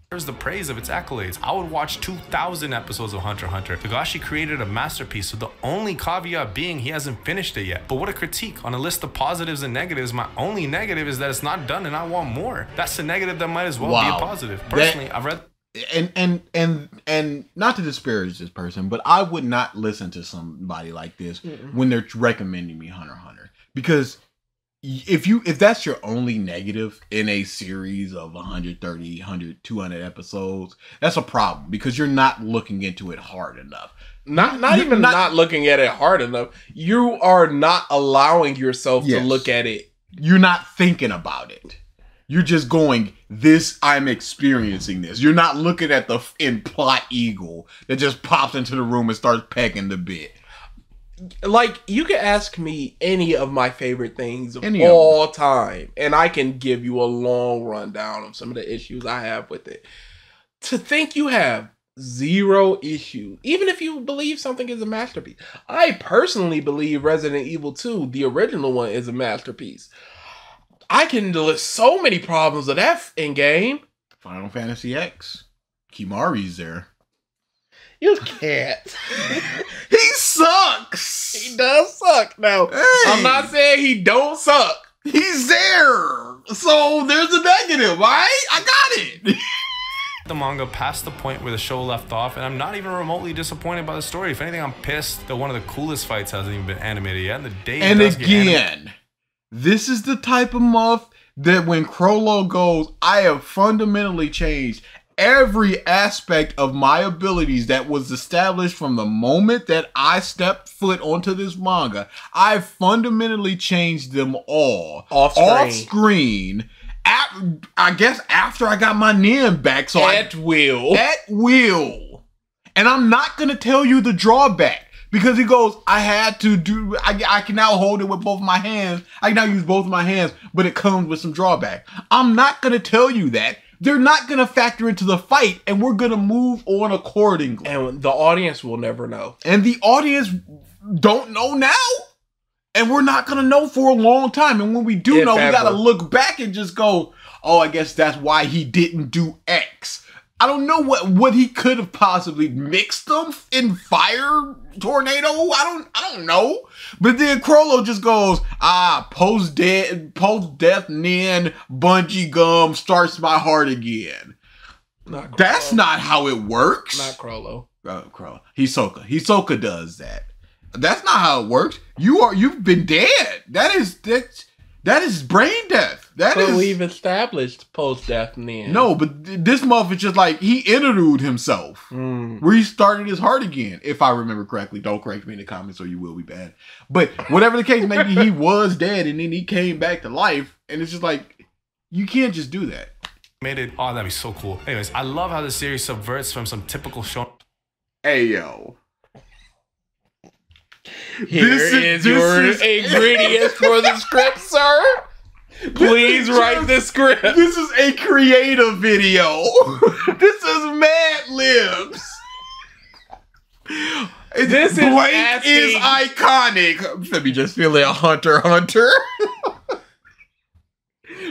The praise of its accolades. I would watch 2,000 episodes of Hunter x Hunter. Togashi created a masterpiece, so the only caveat being he hasn't finished it yet. But what a critique. On a list of positives and negatives, my only negative is that it's not done and I want more. That's a negative that might as well be a positive. Personally, I've read... And not to disparage this person, but I would not listen to somebody like this when they're recommending me Hunter x Hunter. Because if that's your only negative in a series of 130, 100, 200 episodes, that's a problem because you're not looking into it hard enough. Not even looking at it hard enough. You are not allowing yourself to look at it. You're not thinking about it. You're just going, I'm experiencing this. You're not looking at the plot eagle that just pops into the room and starts pecking the bit. like, you can ask me any of my favorite things of Any of all time, and I can give you a long rundown of some of the issues I have with it. To think you have zero issue, even if you believe something is a masterpiece. I personally believe Resident Evil 2, the original one, is a masterpiece. I can list so many problems with that in game. Final Fantasy X. Kimari's there. You can't. He sucks. He does suck. Now, Hey. I'm not saying he don't suck. He's there. So there's a negative, right? I got it. The manga past the point where the show left off, and I'm not even remotely disappointed by the story. If anything, I'm pissed that one of the coolest fights hasn't even been animated yet. And the day And it does get animated, again, this is the type of muff that when Crollo goes, I have fundamentally changed every aspect of my abilities that was established from the moment that I stepped foot onto this manga. I've fundamentally changed them all. Off screen. I guess after I got my Nin back. So At will. At will. And I'm not going to tell you the drawback. Because he goes, I had to do, I can now hold it with both my hands. I can now use both of my hands, but it comes with some drawback. I'm not going to tell you that. They're not going to factor into the fight, and we're going to move on accordingly. And the audience will never know. And the audience don't know now. And we're not going to know for a long time. And when we do know, we got to look back and just go, oh, I guess that's why he didn't do X. I don't know what he could have possibly mixed them in fire tornado. I don't know. But then Crollo just goes, post death Nin bungee gum starts my heart again. That's not how it works. Not Crollo. Crollo. Hisoka does that. That's not how it works. You've been dead. That is brain death. But we've established post-death Nin. No, but this month is just like he interlude himself. Restarted his heart again, if I remember correctly. Don't correct me in the comments or you will be bad. But whatever the case, maybe he was dead and then he came back to life. And it's just like, you can't just do that. made it. Oh, that'd be so cool. Anyways, I love how the series subverts from some typical show. Hey, yo. Here is your ingredients for the script, sir. Please write the script. This is a creative video. This is Mad Libs. This Blank is iconic. Let me just feel it, Hunter.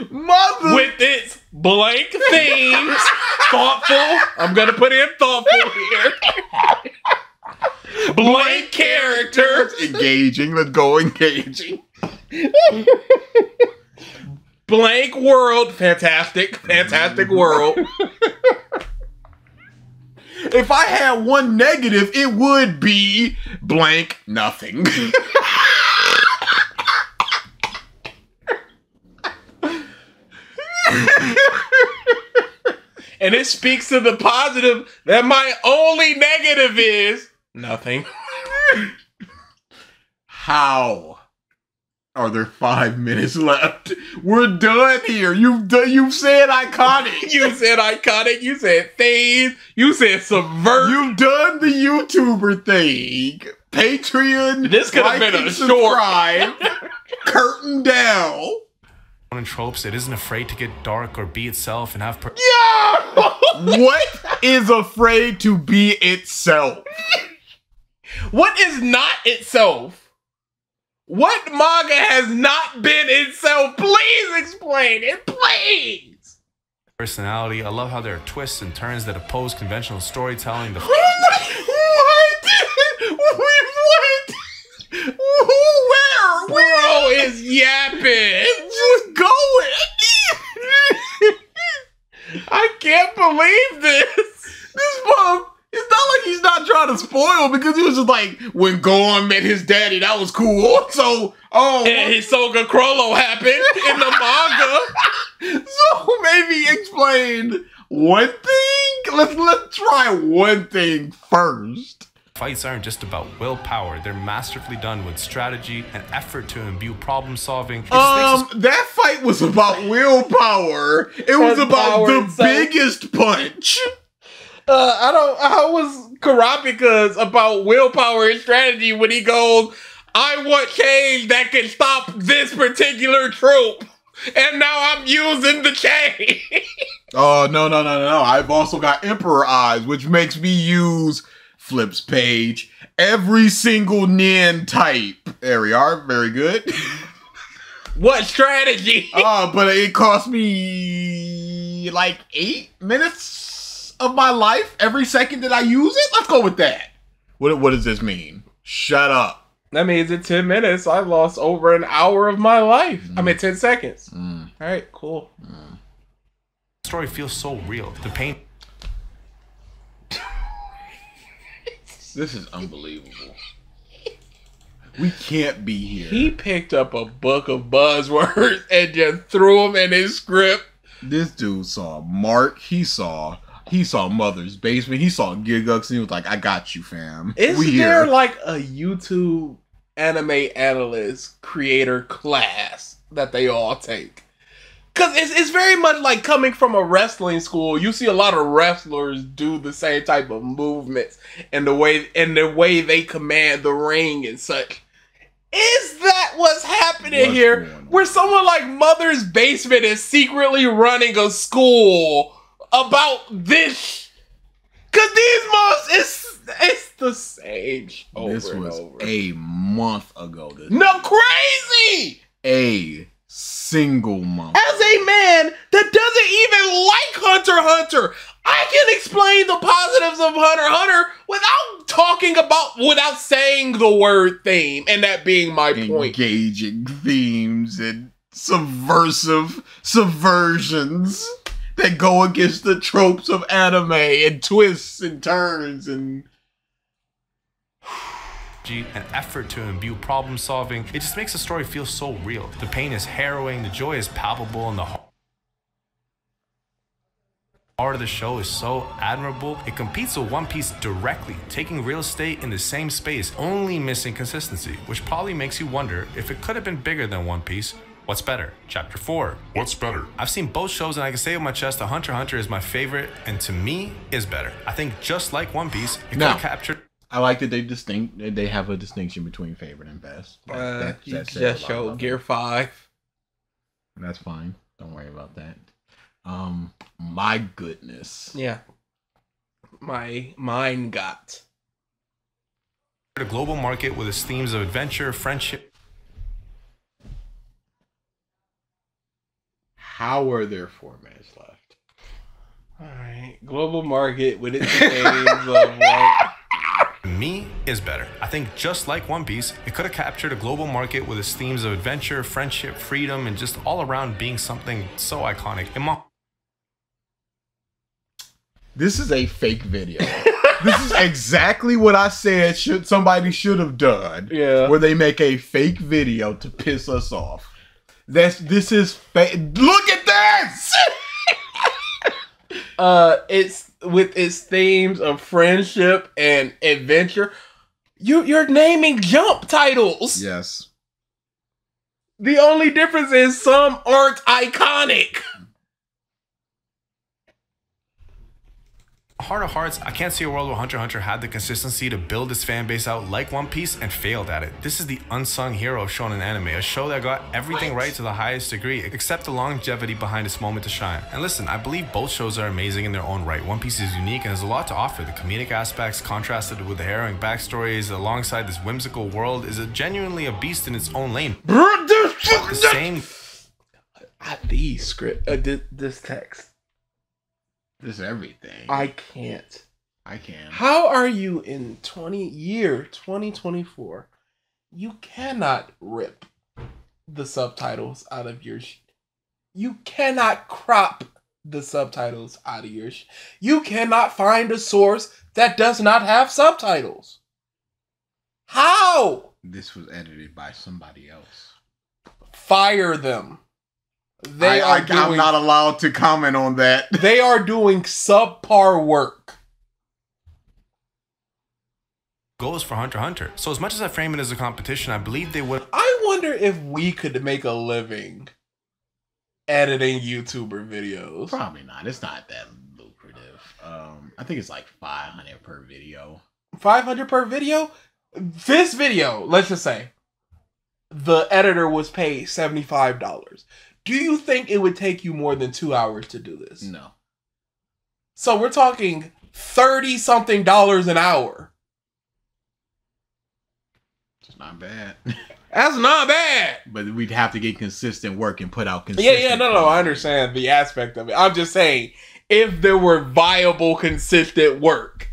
Mother. With its blank themes, thoughtful. I'm gonna put in thoughtful here. Blank characters. Engaging. Let's go engaging. Blank world. Fantastic world. If I had one negative, it would be blank nothing. And it speaks to the positive that my only negative is nothing. How? Are there 5 minutes left? We're done here. You've said iconic. You said iconic. You said themes. You said subvert. You've done the YouTuber thing. Patreon. This could have been a short. Curtain down. And tropes, it isn't afraid to get dark or be itself and have. Yeah. What is afraid to be itself? What is not itself? What manga has not been itself? Please explain it, please. Personality. I love how there are twists and turns that oppose conventional storytelling. What? Where? Bro is yapping. Just go it. I can't believe this. This mom. It's not like he's not trying to spoil because he was just like, when Gohan met his daddy, that was cool. So, and Hisoka Crollo happened in the manga. So maybe explain one thing. Let's try one thing first. Fights aren't just about willpower. They're masterfully done with strategy and effort to imbue problem solving. That fight was about willpower. It was about the biggest punch. I was Karapika's about willpower and strategy when he goes, I want change that can stop this particular troop. And now I'm using the chain. Oh, no. I've also got Emperor Eyes, which makes me use flips page. Every single Nin type. There we are. Very good. What strategy? But it cost me like 8 minutes of my life every second that I use it. Let's go with that. What does this mean? Shut up. That means in 10 minutes, I lost over an hour of my life. I mean, 10 seconds. All right, cool. The story feels so real. The pain. This is unbelievable. We can't be here. He picked up a book of buzzwords and just threw them in his script. This dude saw Mark. He saw Mother's Basement. He saw Gigux, and he was like, I got you, fam. Is there like a YouTube anime analyst creator class that they all take? Because it's very much like coming from a wrestling school. You see a lot of wrestlers do the same type of movements and the way they command the ring and such. Is that what's happening here? Where someone like Mother's Basement is secretly running a school about this? Because these months, it's the same over this was and over. a month ago. No, crazy! A single month. As a man that doesn't even like Hunter x Hunter, I can explain the positives of Hunter x Hunter without saying the word theme, and that being my point. Engaging themes and subversions that go against the tropes of anime and twists and turns and an effort to imbue problem solving. It just makes the story feel so real. The pain is harrowing, the joy is palpable, and the heart of the show is so admirable. It competes with One Piece directly, taking real estate in the same space, only missing consistency, which probably makes you wonder if it could have been bigger than One Piece. What's better? Chapter 4. What's better? I've seen both shows and I can say with my chest that Hunter x Hunter is my favorite and to me is better. I think just like One Piece, it could have captured... I like that they have a distinction between favorite and best. You just showed Gear 5. That's fine. Don't worry about that. My goodness. Yeah. My mind got the global market with its themes of adventure, friendship. How are there 4 minutes left? Alright. Global market with its themes of like... Me is better. I think just like One Piece, it could have captured a global market with its themes of adventure, friendship, freedom, and just all around being something so iconic. This is a fake video. This is exactly what I said somebody should have done. Yeah. Where they make a fake video to piss us off. This is fake. Look at this! It's with its themes of friendship and adventure. You're naming Jump titles. Yes. The only difference is some aren't iconic. Heart of Hearts, I can't see a world where Hunter x Hunter had the consistency to build its fan base out like One Piece and failed at it. This is the unsung hero of shonen anime, a show that got everything right to the highest degree, except the longevity behind its moment to shine. And listen, I believe both shows are amazing in their own right. One Piece is unique and has a lot to offer. The comedic aspects contrasted with the harrowing backstories alongside this whimsical world is genuinely a beast in its own lane. But the same... This text. This is everything. I can't. I can. How are you in 2024? You cannot rip the subtitles out of your you cannot crop the subtitles out of your you cannot find a source that does not have subtitles. How? This was edited by somebody else. Fire them. I'm not allowed to comment on that. They are doing subpar work. Goes for Hunter x Hunter. So as much as I frame it as a competition, I believe they would... I wonder if we could make a living editing YouTuber videos. Probably not. It's not that lucrative. I think it's like 500 per video. 500 per video? This video, let's just say, the editor was paid $75. Do you think it would take you more than 2 hours to do this? No. So we're talking $30-something an hour. It's not bad. That's not bad. But we'd have to get consistent work and put out consistent. Yeah, no, I understand the aspect of it. I'm just saying, if there were viable, consistent work.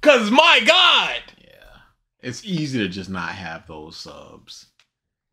Because, my God! Yeah. It's easy to just not have those subs.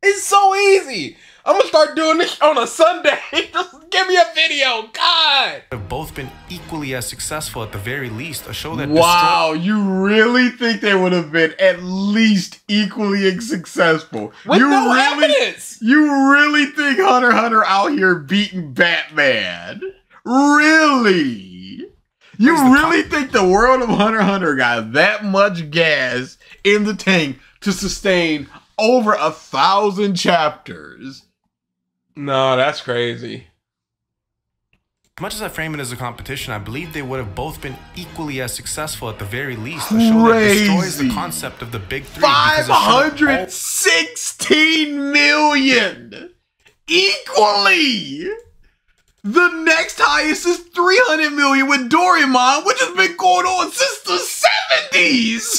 It's so easy. I'm going to start doing this on a Sunday. Just give me a video. God! Have both been equally as successful at the very least. A show that Wow, you really think they would have been at least equally as successful? With no evidence! You really think Hunter x Hunter out here beating Batman? Really? You really think the world of Hunter x Hunter got that much gas in the tank to sustain over 1,000 chapters? No, that's crazy. As much as I frame it as a competition, I believe they would have both been equally as successful at the very least. A show that destroys the concept of the big three. 516 million! Equally! The next highest is 300 million with Doraemon, which has been going on since the 70s!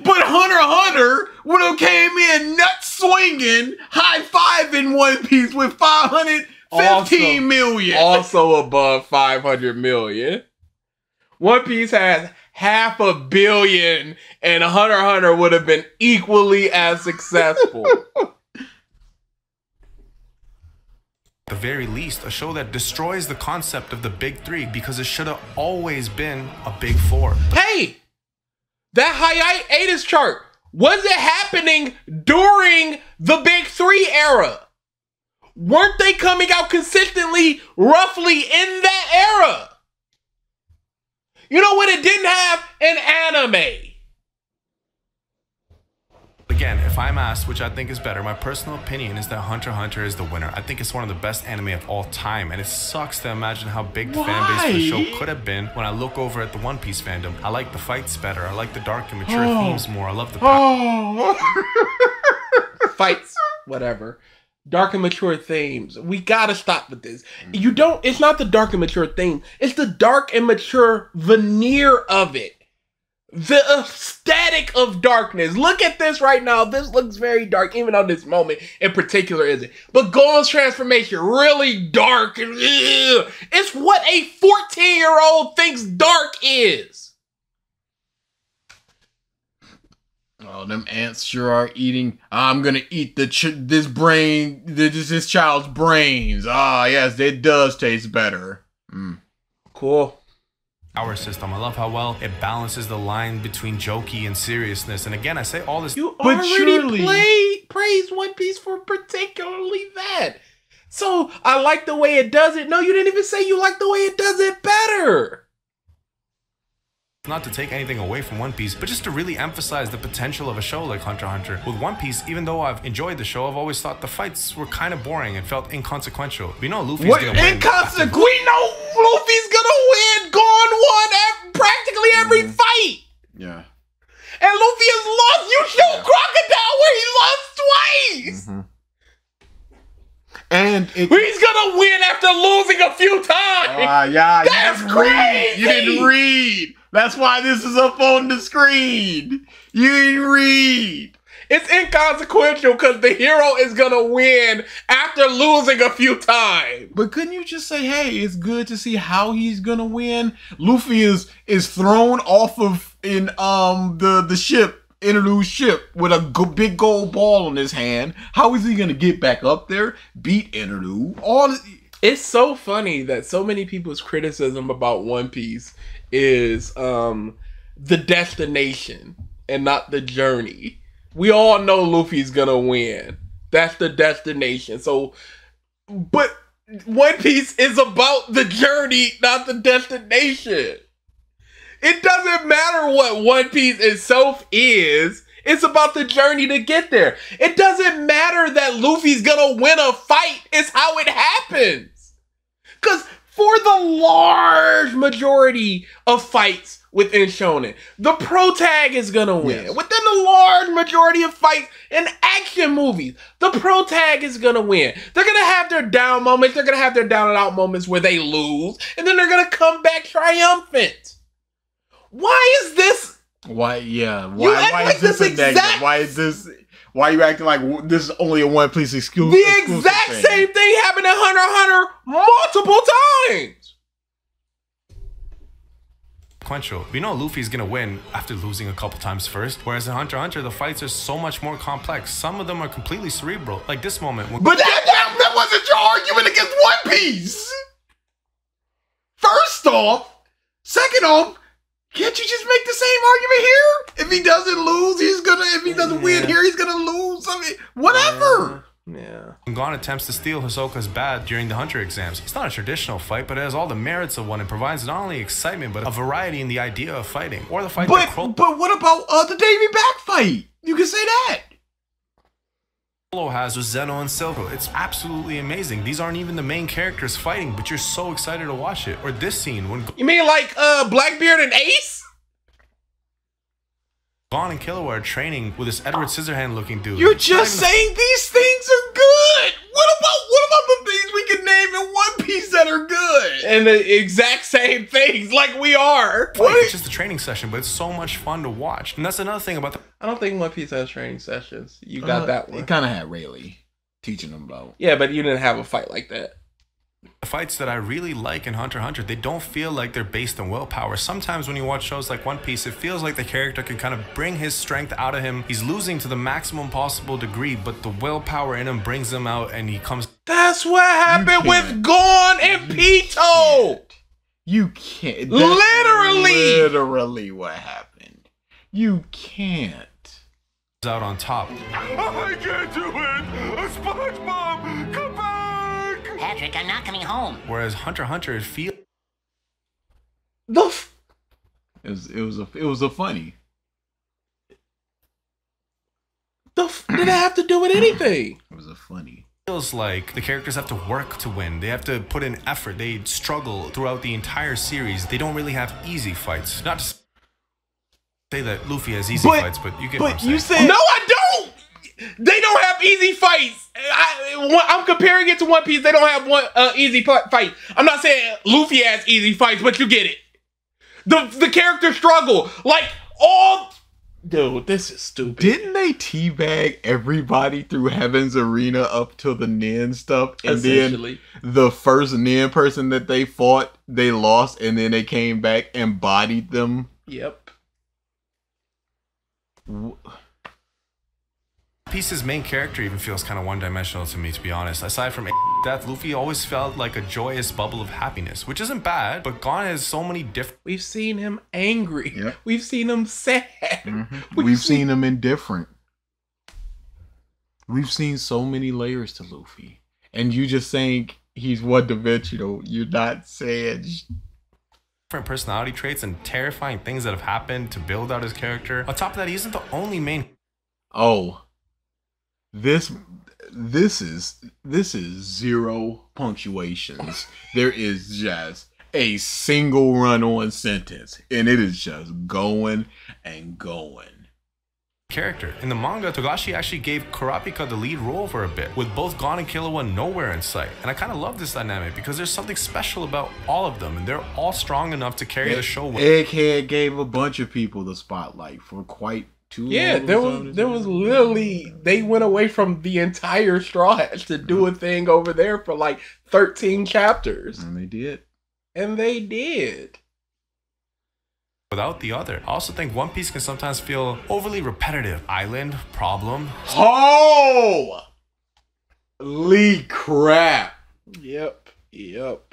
But Hunter x Hunter would have came in nut swinging, high-fiving One Piece with 515 million. Also above 500 million. One Piece has 500 million, and Hunter x Hunter would have been equally as successful. At the very least, a show that destroys the concept of the big three because it should have always been a big four. Hey! That hiatus chart, was it happening during the Big Three era? Weren't they coming out consistently, roughly in that era? You know what it didn't have? An anime. Again, if I'm asked which I think is better, my personal opinion is that Hunter x Hunter is the winner. I think it's one of the best anime of all time, and it sucks to imagine how big the fan base for the show could have been when I look over at the One Piece fandom. I like the fights better. I like the dark and mature themes more. I love the fights, whatever. Dark and mature themes. We gotta stop with this. You don't, it's not the dark and mature theme. It's the dark and mature veneer of it. The aesthetic of darkness. Look at this right now. This looks very dark, even though this moment in particular isn't. But Gohan's transformation, really dark. And it's what a 14-year-old thinks dark is. Oh, them ants sure are eating. I'm gonna eat this child's brains. Ah, yes, it does taste better. Cool. Power system. I love how well it balances the line between jokey and seriousness. And again, I say all this. You already praised One Piece for particularly that. So I like the way it does it. No, you didn't even say you like the way it does it better. Not to take anything away from One Piece, but just to really emphasize the potential of a show like Hunter x Hunter. With One Piece, even though I've enjoyed the show, I've always thought the fights were kind of boring and felt inconsequential. We know Luffy's gonna win. Inconsequential? We know Luffy's gonna win. Gon won practically every fight. Yeah. And Luffy has lost. You show Crocodile where he lost twice. And he's gonna win after losing a few times. Yeah, that's crazy. You didn't read. That's why this is up on the screen. You didn't read. It's inconsequential because the hero is gonna win after losing a few times. But couldn't you just say, hey, it's good to see how he's gonna win? Luffy is thrown off of in the ship, Interlude ship, with a big gold ball in his hand. How is he gonna get back up there? Beat Interlude. It's so funny that so many people's criticism about One Piece is the destination and not the journey. We all know Luffy's gonna win. That's the destination. So, but One Piece is about the journey, not the destination. It doesn't matter what One Piece itself is. It's about the journey to get there. It doesn't matter that Luffy's gonna win a fight. It's how it happens. Because for the large majority of fights within shonen, the protag is gonna win. Yes. Within the large majority of fights in action movies, the protag is gonna win. They're gonna have their down moments. They're gonna have their down and out moments where they lose, and then they're gonna come back triumphant. Why is this? Why? Yeah. You act Why like is this this a negative? exact- Why is this? Why are you acting like this is only a One Piece exclusive? The exact same thing happened in Hunter x Hunter multiple times. Sequential. We know Luffy's gonna win after losing a couple times first, whereas in Hunter x Hunter, the fights are so much more complex. Some of them are completely cerebral, like this moment. When But that wasn't your argument against One Piece. First off, second off, can't you just make the same argument here? If he doesn't lose, he's gonna. If he doesn't win here, he's gonna lose. I mean, whatever. Yeah. Gon attempts to steal Hisoka's bat during the Hunter exams. It's not a traditional fight, but it has all the merits of one and provides not only excitement, but a variety in the idea of fighting. Or the fight that But what about the Davy Back fight? You can say that. Crollo has with Zeno and Silco. It's absolutely amazing. These aren't even the main characters fighting, but you're so excited to watch it. Or this scene when You mean like Blackbeard and Ace? Gon and Killua are training with this Edward Scissorhand looking dude. You're It's not just even a- saying these things are good. What about the things we can name in One Piece that are good? And the exact same things, like we are. fight. It's just a training session, but it's so much fun to watch. And that's another thing about the I don't think One Piece has training sessions. You got that one. It kind of had Rayleigh teaching them about. Yeah, but you didn't have a fight like that. fights that I really like in Hunter x Hunter. They don't feel like they're based on willpower. Sometimes when you watch shows like One Piece, it feels like the character can kind of bring his strength out of him. He's losing to the maximum possible degree, but the willpower in him brings him out and he comes... That's what happened with can't. Gon and Pito. You can't. Literally. Literally what happened. You can't. out on top. I can't do it! A SpongeBob! Come back! Patrick, I'm not coming home. Whereas Hunter x Hunter, it feels... It was a funny. Did it have to do with anything? It was a funny. feels like the characters have to work to win. They have to put in effort. They struggle throughout the entire series. They don't really have easy fights. Not to say that Luffy has easy fights, but you get what I'm saying. You said No, I don't. They don't have easy fights. I'm comparing it to One Piece. They don't have one easy fight. I'm not saying Luffy has easy fights, but you get it. The characters struggle like all. Dude, this is stupid. Didn't they teabag everybody through Heaven's Arena up to the Nin stuff? And then the first Nin person that they fought, they lost, and then they came back and bodied them. Yep. Piece's main character even feels kind of one-dimensional to me, to be honest. Aside from death, Luffy always felt like a joyous bubble of happiness, which isn't bad, but Gon has so many different... We've seen him angry. Yep. We've seen him sad. We've seen him indifferent. We've seen so many layers to Luffy. And you just saying he's one-dimensional. You're not saying... different personality traits and terrifying things that have happened to build out his character. On top of that, he isn't the only main... Oh. This is zero punctuations. There is just a single run-on sentence, and it is just going and going. character. In the manga, Togashi actually gave Kurapika the lead role for a bit, with both Gon and Killua nowhere in sight. And I kind of love this dynamic because there's something special about all of them, and they're all strong enough to carry the show with. Egghead gave a bunch of people the spotlight for quite too long. Yeah, there was literally, they went away from the entire Straw Hats to do a thing over there for like 13 chapters. And they did. And they did. Without the other. I also think One Piece can sometimes feel overly repetitive. Island, problem. Holy crap. Yep. It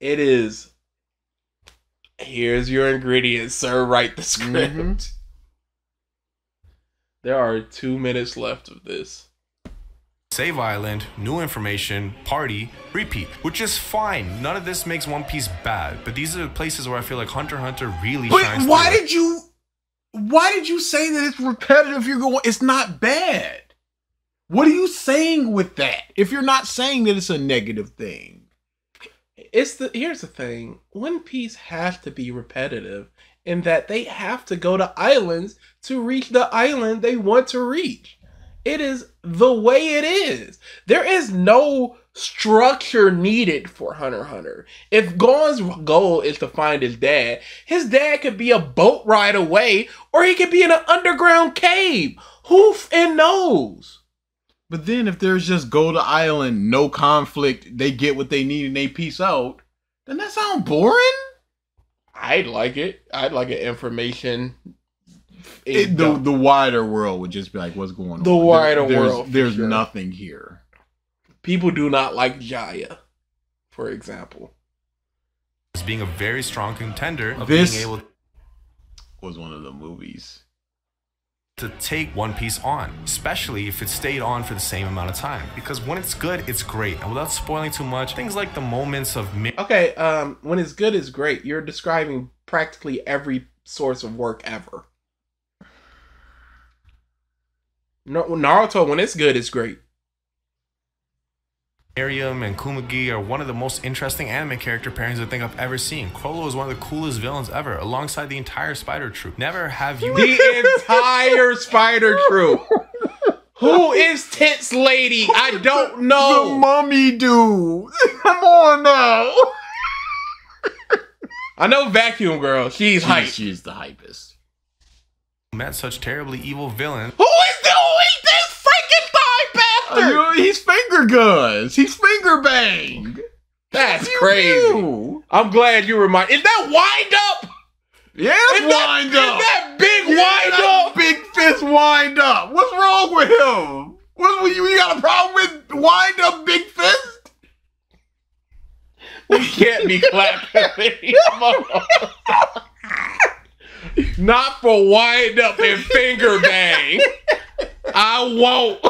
is. Here's your ingredients, sir. Write the script. There are 2 minutes left of this. Save Island, new information, party, repeat, which is fine. None of this makes One Piece bad, but these are the places where I feel like Hunter x Hunter really shines. But why did you say that it's repetitive? You're going, it's not bad. What are you saying with that? If you're not saying that it's a negative thing. Here's the thing. One Piece has to be repetitive in that they have to go to islands to reach the island they want to reach. It is the way it is. There is no structure needed for Hunter x Hunter. If Gon's goal is to find his dad could be a boat ride away, or he could be in an underground cave. Who knows? But then if there's just go to island, no conflict, they get what they need and they peace out, then that sounds boring? I'd like it. I'd like an information. The wider world would just be like, what's going on? The wider world. There's nothing here. People do not like Jaya, for example. As being a very strong contender of This being able was one of the movies to take One Piece on, especially if it stayed on for the same amount of time. Because when it's good, it's great. And without spoiling too much, things like the moments of... Okay, when it's good, it's great. You're describing practically every source of work ever. Naruto, when it's good, it's great. Miriam and Kumagi are one of the most interesting anime character pairings I think I've ever seen. Chrollo is one of the coolest villains ever, alongside the entire Spider Troop. Never have you... The entire Spider Troop. Who is Tits Lady? I don't know. The mummy dude. Come on now. I know Vacuum Girl. She's hype. She's the hypest. met such terribly evil villains. Who is this Frankenstein bastard? He's finger guns. He's finger bang. That's crazy. I'm glad you remind. Is that wind up? Yeah, wind up. Is that big wind up? Big fist wind up. What's wrong with him? You got a problem with wind up big fist? We can't be clapping anymore. Not for wind up and finger bang. I won't.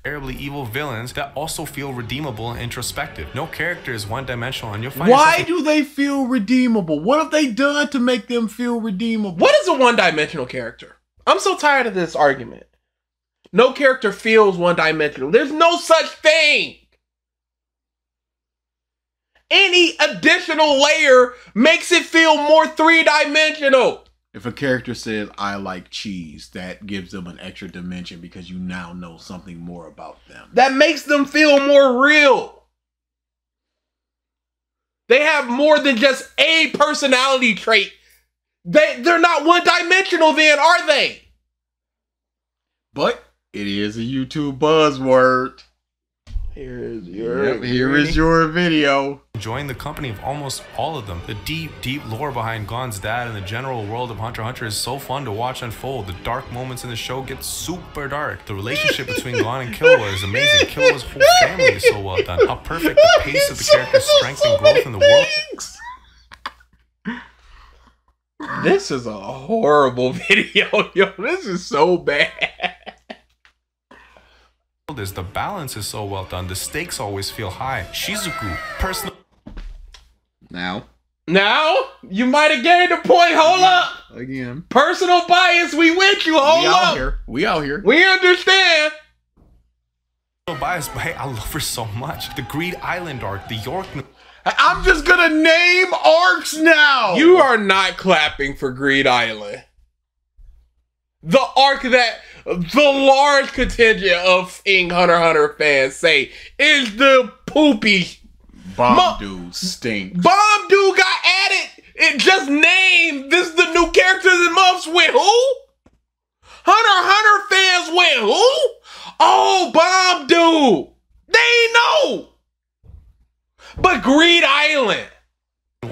Terribly evil villains that also feel redeemable and introspective. No character is one-dimensional, and you'll find Why do they feel redeemable? What have they done to make them feel redeemable? What is a one-dimensional character? I'm so tired of this argument. No character feels one-dimensional. There's no such thing. Any additional layer makes it feel more three-dimensional. If a character says, I like cheese, that gives them an extra dimension because you now know something more about them. That makes them feel more real. They have more than just a personality trait. They're not one-dimensional then, are they? But it is a YouTube buzzword. Here is your video. Enjoying the company of almost all of them. The deep lore behind Gon's dad and the general world of Hunter x Hunter is so fun to watch unfold. The dark moments in the show get super dark. The relationship between Gon and Killua is amazing. Killua's whole family is so well done. How perfect the pace of the character's strength and growth in the world. This is a horrible video, yo. This is so bad. The balance is so well done. The stakes always feel high. Shizuku, personal. Now, you might have gained a point. Hold up. Again. Personal bias, we with you. Hold up. We out here. We understand. Bias, but hey, I love her so much. The Greed Island arc, the York. I'm just gonna name arcs now. You are not clapping for Greed Island. The arc that the large contingent of Hunter x Hunter fans say is the poopy. Bomb dude stinks. Bomb dude got added. It just named. This is the new characters and months went who? Hunter x Hunter fans went who? Oh, Bomb dude. They know. But Greed Island.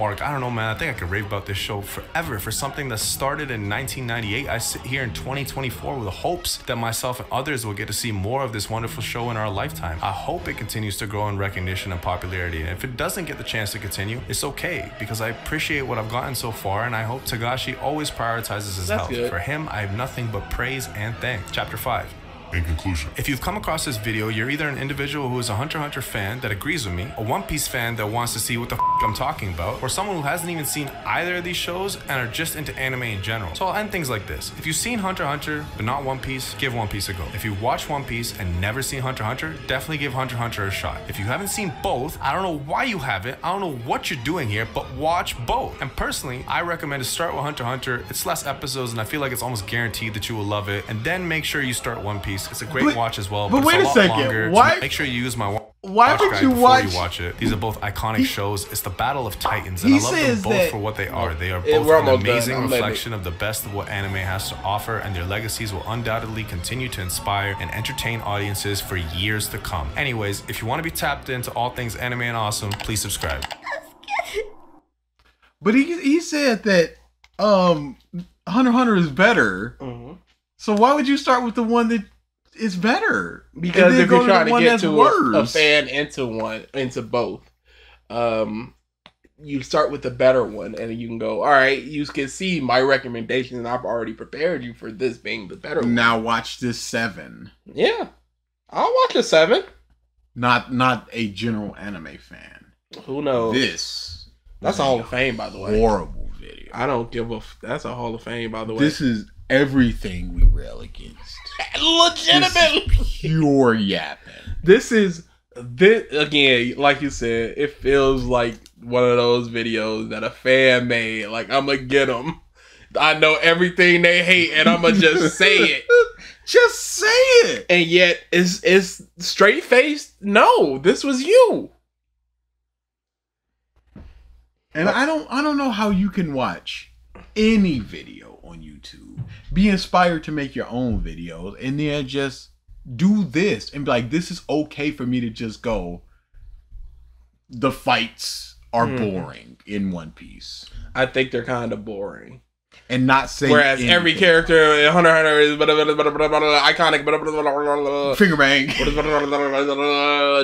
Arc. I don't know, man. I think I could rave about this show forever. For something that started in 1998, I sit here in 2024 with hopes that myself and others will get to see more of this wonderful show in our lifetime. I hope it continues to grow in recognition and popularity. And if it doesn't get the chance to continue, it's okay, because I appreciate what I've gotten so far, and I hope Tagashi always prioritizes his health. Good. For him, I have nothing but praise and thanks. Chapter 5. In conclusion, If you've come across this video, you're either an individual who is a Hunter x Hunter fan that agrees with me, a One Piece fan that wants to see what the I'm talking about, or someone who hasn't even seen either of these shows and are just into anime in general. So I'll end things like this. If you've seen Hunter x Hunter, but not One Piece, give One Piece a go. If you've watched One Piece and never seen Hunter x Hunter, definitely give Hunter x Hunter a shot. If you haven't seen both, I don't know why you haven't, I don't know what you're doing here, but watch both. And personally, I recommend to start with Hunter x Hunter. It's less episodes and I feel like it's almost guaranteed that you will love it. And then make sure you start One Piece. It's a great watch as well, but wait it's a lot second. longer. Why? So make sure you use my Why watch would guide you before you watch? watch it. These are both iconic shows. It's the Battle of Titans, and He I love them says both that- for what they are. They are Yeah, both we're an almost done. amazing I'm letting reflection of the best of what anime has to offer, and their legacies will undoubtedly continue to inspire and entertain audiences for years to come. Anyways, if you want to be tapped into all things anime and awesome, please subscribe. But he said that Hunter x Hunter is better. So why would you start with the one that is better? Because And then if go you're trying the to one get that's to a worse? fan into both, you start with the better one, and you can go, all right, you can see my recommendation, and I've already prepared you for this being the better one. Now watch this 7. Yeah, I'll watch a 7. Not a general anime fan. Who knows? This That's a Hall of Fame, by the way. horrible video. I don't give a. That's a Hall of Fame, by the way. This is everything we rail against. Legitimately. Pure yapping. This again, like you said, it feels like one of those videos that a fan made. Like, I'm gonna get them. I know everything they hate, and I'm gonna just say it. Just say it. And yet, it's straight faced. No, this was you. And I don't know how you can watch any video on YouTube, be inspired to make your own videos, and then just do this and be like, this is okay for me to just go, the fights are boring in One Piece. I think they're kind of boring. And not say Whereas every anything. character in Hunter x Hunter is iconic. Finger bang.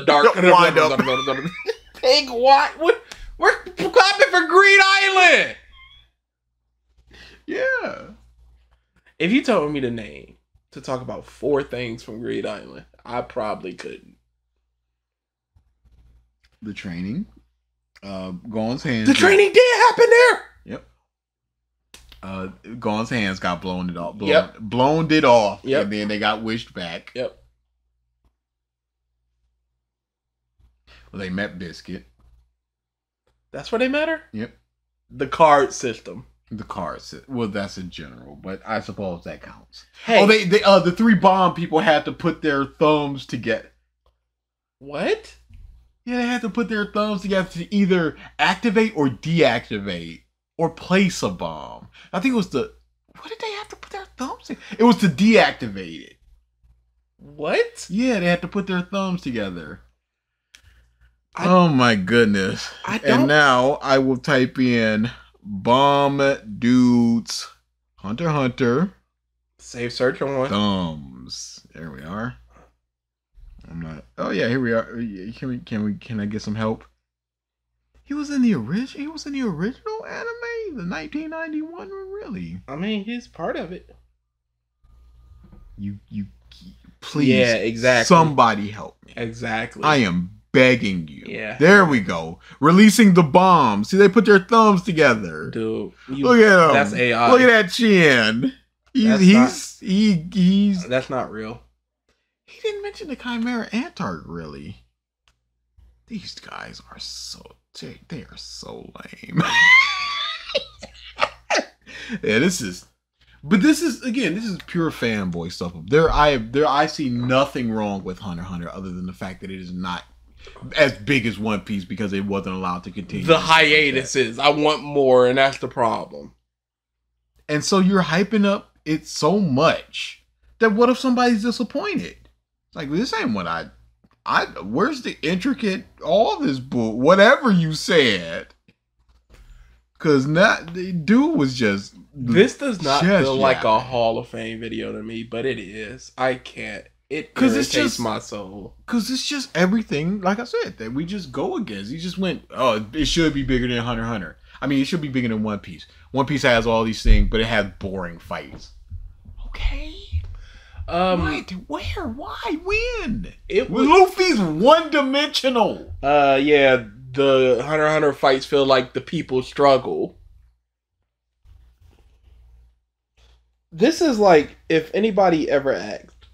Dark. Wind up. Pig what? We're clapping for Green Island. Yeah. If you told me the name to talk about 4 things from Green Island, I probably couldn't. The training. Gon's hands. The training did happen there. Yep. Gon's hands got blown it off. Yep. Blown it off. Yep. And then they got wished back. Yep. Well, they met Biscuit. That's where they met her? Yep. The card system. The cards. Well, that's in general, but I suppose that counts. Hey. Oh, the 3 bomb people had to put their thumbs together. What? Yeah, they had to put their thumbs together to either activate or deactivate or place a bomb. I think it was what did they have to put their thumbs in? It was to deactivate it. What? Yeah, they had to put their thumbs together. Oh my goodness. And now I will type in bomb dudes Hunter x Hunter Save search on one. thumbs. There we are. I'm not. Oh yeah, here we are. Can I get some help? He was in the original. He was in the original anime, the 1991 one. Really? I mean, he's part of it. You please. Yeah, exactly. Somebody help me. Exactly. I am begging you. Yeah. There we go. Releasing the bomb. See, they put their thumbs together. Dude, Look at him. That's AI. Look at that chin. He's That's not real. He didn't mention the Chimera Antark, really. These guys are they are so lame. Yeah, this is pure fanboy stuff. I see nothing wrong with Hunter x Hunter other than the fact that it is not as big as One Piece because it wasn't allowed to continue. The hiatuses. I want more, and that's the problem. And so you're hyping up it so much that what if somebody's disappointed? It's like, this ain't what I where's the intricate, all this bull, whatever you said. Cause the dude was just. This does not feel like a yapping. Hall of Fame video to me, but it is. I can't. It It's irritates my soul. Cause it's just everything, like I said, that we just go against. He just went, oh, it should be bigger than Hunter x Hunter. I mean, it should be bigger than One Piece. One Piece has all these things, but it has boring fights. Okay. What? Where? Why? When? It was Luffy's one-dimensional. Yeah, the Hunter x Hunter fights feel like the people struggle. This is like, if anybody ever asked,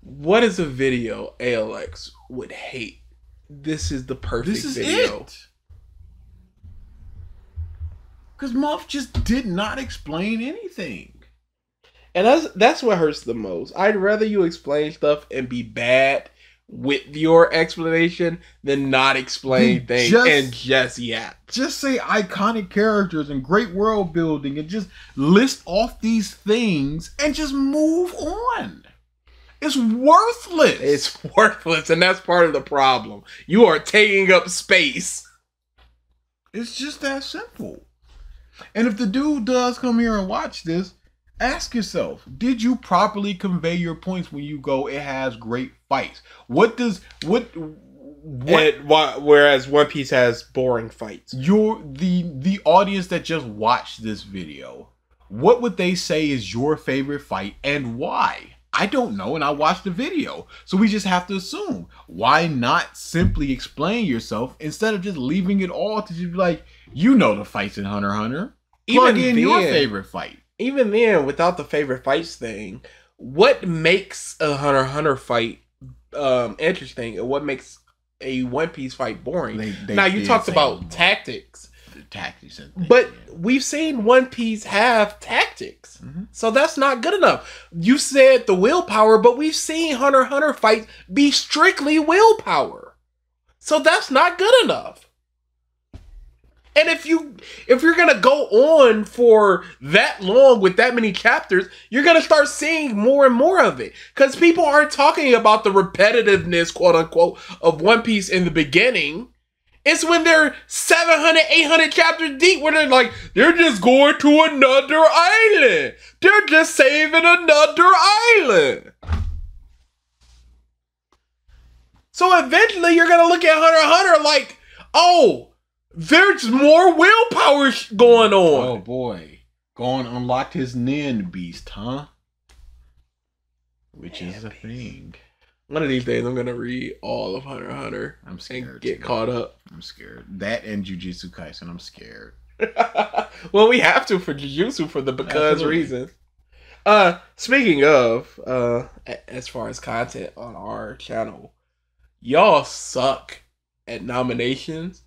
what is a video ALX would hate? This is the perfect video. It. Because Muff just did not explain anything. And that's what hurts the most. I'd rather you explain stuff and be bad with your explanation than not explain things and just yap. Just say iconic characters and great world building and just list off these things and just move on. It's worthless. It's worthless, and that's part of the problem. You are taking up space. It's just that simple. And if the dude does come here and watch this, ask yourself, did you properly convey your points when you go, it has great fights? Whereas One Piece has boring fights. The audience that just watched this video, what would they say is your favorite fight and why? I don't know, and I watched the video. So we just have to assume. Why not simply explain yourself instead of just leaving it all to just be like, you know the fights in Hunter x Hunter. Plug in your favorite fight. Even then, without the favorite fights thing, what makes a Hunter x Hunter fight interesting and what makes a One Piece fight boring? Now, you talked about tactics. Tactics. But we've seen One Piece have tactics. Mm-hmm. So that's not good enough. You said the willpower, but we've seen Hunter x Hunter fights be strictly willpower. So that's not good enough. And if you're gonna go on for that long with that many chapters, you're gonna start seeing more and more of it. Because people aren't talking about the repetitiveness, quote unquote, of One Piece in the beginning. It's when they're 700, 800 chapters deep where they're like, they're just going to another island. They're just saving another island. So eventually you're gonna look at Hunter x Hunter like, oh, there's more willpower going on. Oh boy. Going unlocked his Nin beast, huh? Which is a thing. One of these days I'm going to read all of Hunter x Hunter. I'm scared. And get caught up. I'm scared. That and Jujutsu Kaisen, I'm scared. Well, we have to for Jujutsu for the reasons. Speaking of, as far as content on our channel, y'all suck at nominations.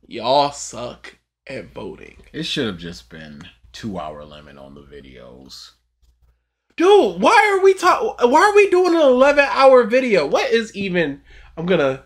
Y'all suck at voting. It should have just been 2-hour limit on the videos. Dude, why are we doing an 11-hour video? What is even? I'm gonna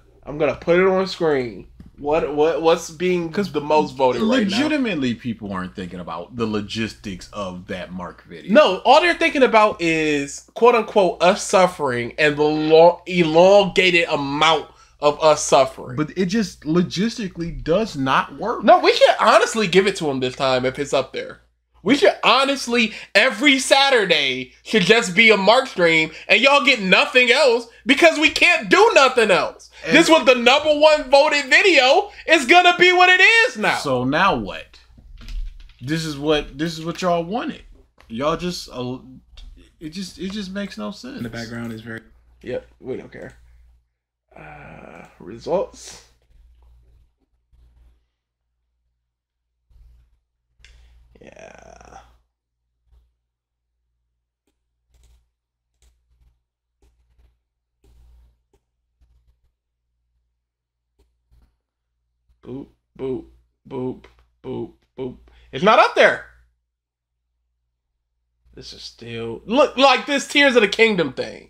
put it on screen. What's being the most voted right now? Legitimately, people aren't thinking about the logistics of that Mark video. No, all they're thinking about is quote unquote us suffering and the elongated amount of us suffering. But it just logistically does not work. No, we should honestly give it to them this time if it's up there. We should honestly, every Saturday should just be a Mark stream and y'all get nothing else because we can't do nothing else. And this was the #1 voted video. It's gonna be what it is now. So now what? This is what y'all wanted. Y'all just it just makes no sense. And the background is very. Yep, we don't care. Results. Yeah. Boop, boop, boop, boop, boop. It's not up there. This is still look like this Tears of the Kingdom thing.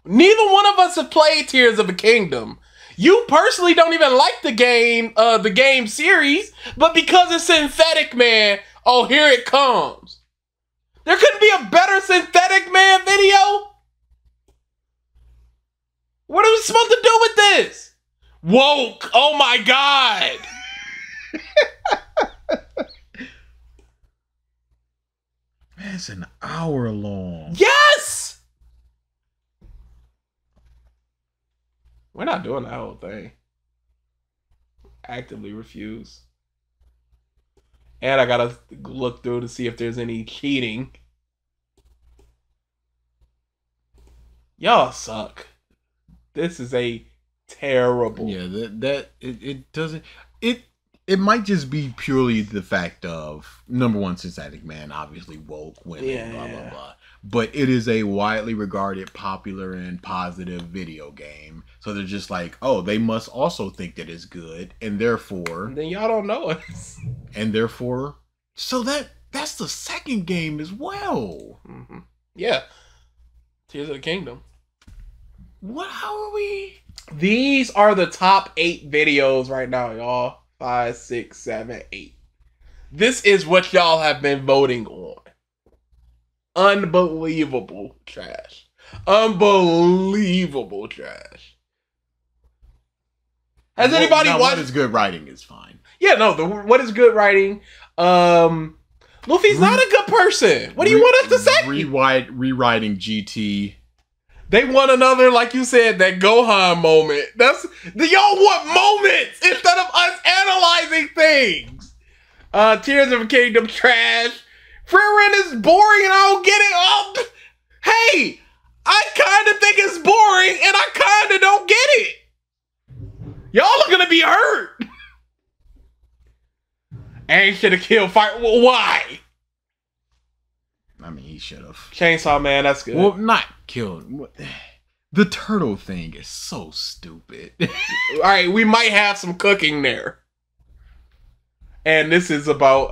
Neither one of us have played Tears of the Kingdom. You personally don't even like the game series, but because it's Synthetic Man, oh, here it comes. There couldn't be a better Synthetic Man video? What are we supposed to do with this? Woke. Oh my god. Man, it's an hour long. Yes! We're not doing that whole thing. Actively refuse. And I gotta look through to see if there's any cheating. Y'all suck. This is a terrible. Yeah, it doesn't it might just be purely the fact of number one, synthetic man, obviously woke women, blah blah blah. But it is a widely regarded, popular, and positive video game. So they're just like, oh, they must also think that it's good, and therefore then y'all don't know us. And therefore, so that's the second game as well. Mm-hmm. Yeah, Tears of the Kingdom. What? How are we? These are the top 8 videos right now, y'all. 5, 6, 7, 8. This is what y'all have been voting on. Unbelievable trash. Unbelievable trash. Has anybody watched? What is good writing is fine. Yeah, no. What is good writing? Luffy's not a good person. What do you want us to say? Rewriting GT. They want another, like you said, that Gohan moment. Y'all want moments instead of us analyzing things. Tears of a Kingdom trash. Free Rent is boring and I don't get it. Hey, I kind of think it's boring and I kind of don't get it. Y'all are gonna be hurt. Aang should have killed Fire. Well, why? I mean, he should have. Chainsaw Man, that's good. Well, not killed. The turtle thing is so stupid. All right, we might have some cooking there. And this is about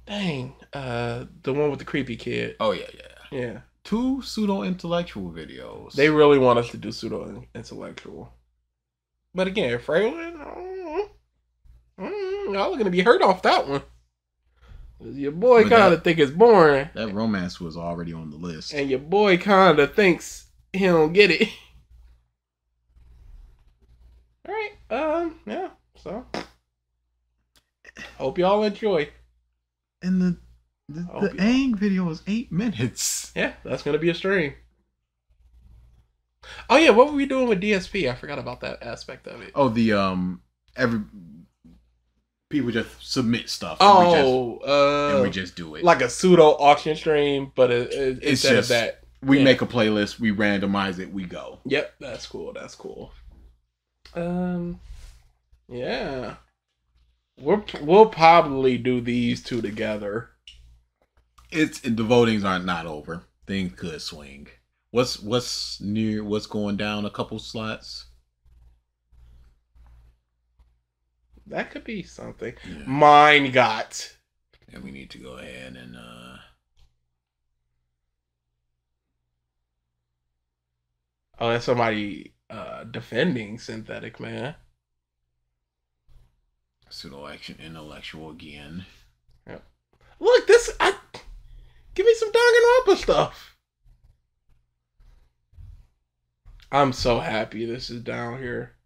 the one with the creepy kid. Oh yeah. Yeah. 2 pseudo-intellectual videos. They really want us to do pseudo-intellectual. But again, Fraylin, y'all are gonna be hurt off that one. Your boy kind of think it's boring. That romance was already on the list. And your boy kind of thinks he don't get it. Alright, yeah, so. Hope y'all enjoy. And the Aang video is 8 minutes. Yeah, that's gonna be a stream. Oh yeah, what were we doing with DSP? I forgot about that aspect of it. Oh, people just submit stuff. And we just do it. Like a pseudo auction stream, but instead of that, we make a playlist, we randomize it, we go. Yep, that's cool. That's cool. Yeah, we'll probably do these 2 together. The votings are not over. Things could swing. What's near? What's going down? A couple slots. That could be something. Yeah. Mine got. And we need to go ahead and Oh, that's somebody defending Synthetic Man. Pseudo-action intellectual again. Yep. Look, give me some Danganronpa stuff. I'm so happy this is down here.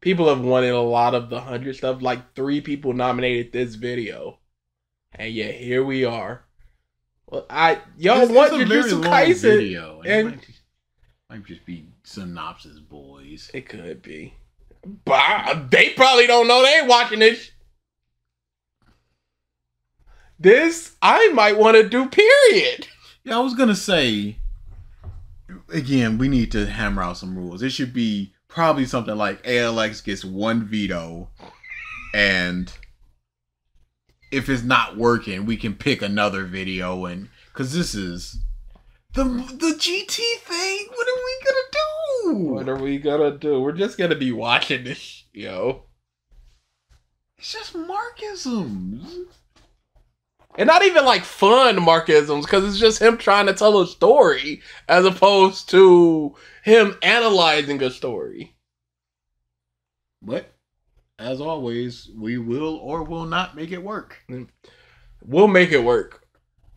People have wanted a lot of the 100 stuff. Like 3 people nominated this video. And yet here we are. Well, y'all want Jujutsu Kaisen video. And might just be synopsis boys. It could be. But they probably don't know they ain't watching this. This I might want to do, period. Yeah, I was gonna say, again, we need to hammer out some rules. It should be probably something like ALX gets 1 veto, and if it's not working, we can pick another video, and because this is the GT thing. What are we gonna do? What are we gonna do? We're just gonna be watching this, yo. It's just Markisms. And not even like fun Markisms, because it's just him trying to tell a story as opposed to him analyzing a story. But as always, we will or will not make it work. We'll make it work.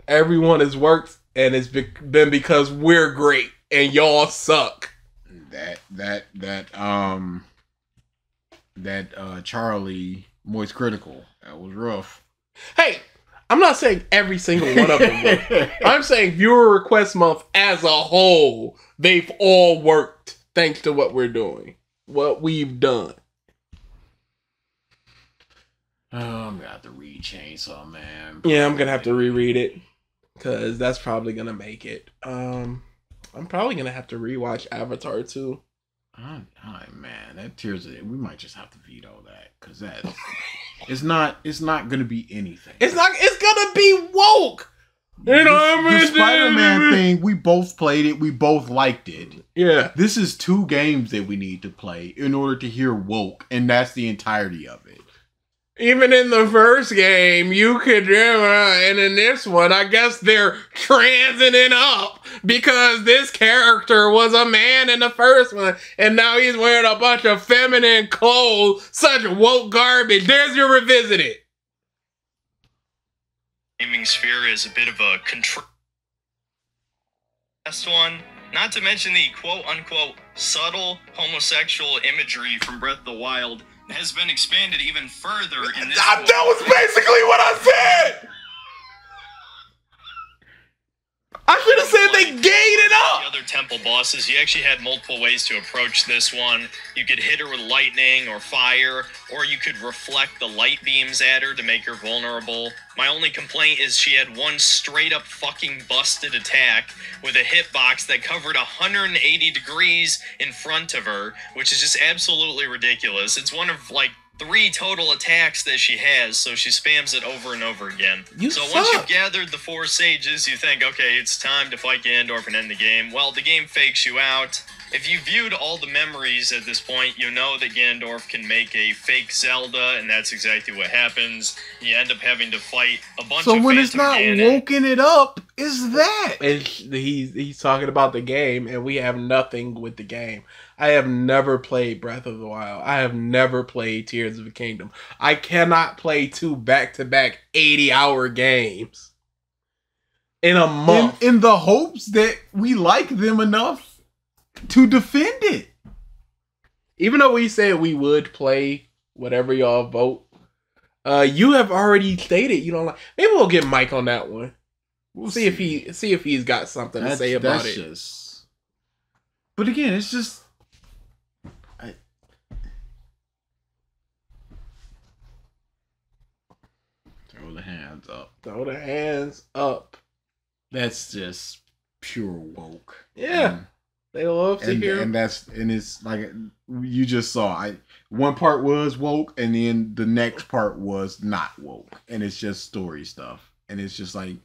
Everyone has worked, and it's been because we're great and y'all suck. That Charlie Moist Critical, that was rough. Hey, I'm not saying every single one of them worked. I'm saying viewer request month as a whole, they've all worked thanks to what we're doing, what we've done. Oh, I'm gonna have to read Chainsaw Man. Yeah, I'm gonna have to reread it. Because that's probably gonna make it. I'm probably gonna have to rewatch Avatar too. Man, that Tears of the... We might just have to veto that because that it's not gonna be anything. It's gonna be woke. You know what I mean? The Spider-Man thing, we both played it. We both liked it. Yeah. This is 2 games that we need to play in order to hear woke, and that's the entirety of it. Even in the first game, you could, and in this one, I guess they're transing up because this character was a man in the first one, and now he's wearing a bunch of feminine clothes, such woke garbage. There's your revisited. Gaming sphere is a bit of a last one. Not to mention the quote-unquote subtle homosexual imagery from Breath of the Wild has been expanded even further in this. That was basically what I said! I should have said they gated it up! The other temple bosses, you actually had multiple ways to approach this one. You could hit her with lightning or fire, or you could reflect the light beams at her to make her vulnerable. My only complaint is she had one straight up fucking busted attack with a hitbox that covered 180 degrees in front of her, which is just absolutely ridiculous. It's one of like 3 total attacks that she has, so she spams it over and over again. Once you've gathered the 4 sages, you think, okay, it's time to fight Ganondorf and end the game. Well, the game fakes you out. If you viewed all the memories at this point, you know that Ganondorf can make a fake Zelda, and that's exactly what happens. You end up having to fight a bunch of So when Phantom it's not Ganon. woken it up, is that? And he's talking about the game, and we have nothing with the game. I have never played Breath of the Wild. I have never played Tears of the Kingdom. I cannot play 2 back-to-back 80-hour games in a month. In the hopes that we like them enough to defend it. Even though we said we would play whatever y'all vote, you have already stated you don't like. Maybe we'll get Mike on that one. We'll see if he's got something to say about it. But again, it's just. Throw the hands up. Throw the hands up. That's just pure woke. Yeah. They love to hear. And it's like you just saw. One part was woke, and then the next part was not woke, and it's just story stuff. And it's just like,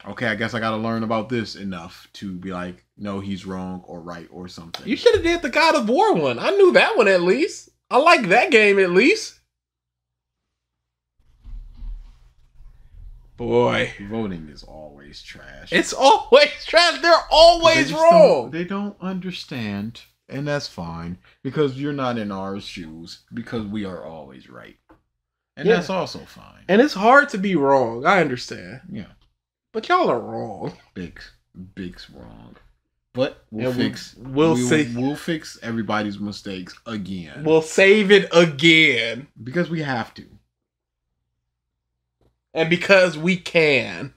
okay, I guess I got to learn about this enough to be like, no, he's wrong or right or something. You should have did the God of War one. I knew that one at least. I like that game at least. Boy, voting is always trash. It's always trash. They're always wrong. They don't understand, and that's fine because you're not in our shoes because we are always right, and that's also fine. And it's hard to be wrong. I understand. Yeah, but y'all are wrong. Big's wrong. But we'll fix everybody's mistakes again. We'll save it again because we have to. And because we can.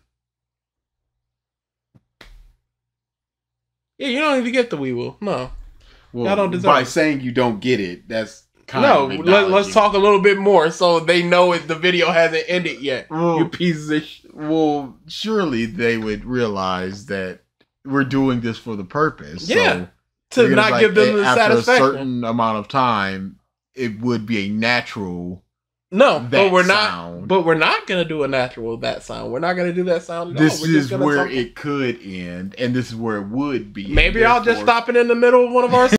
Yeah, you don't even get the we will. No. Well, don't deserve by saying you don't get it, that's kind of let's talk a little bit more so they know the video hasn't ended yet. You pieces of shit. Well, surely they would realize that we're doing this for the purpose. Yeah. So to not give them the satisfaction. After a certain amount of time, it would be a natural... No, but we're not. But we're not gonna do a natural that sound. We're not gonna do that sound at all. This is where it could end, and this is where it would be. Maybe I'll just stop it in the middle of one of our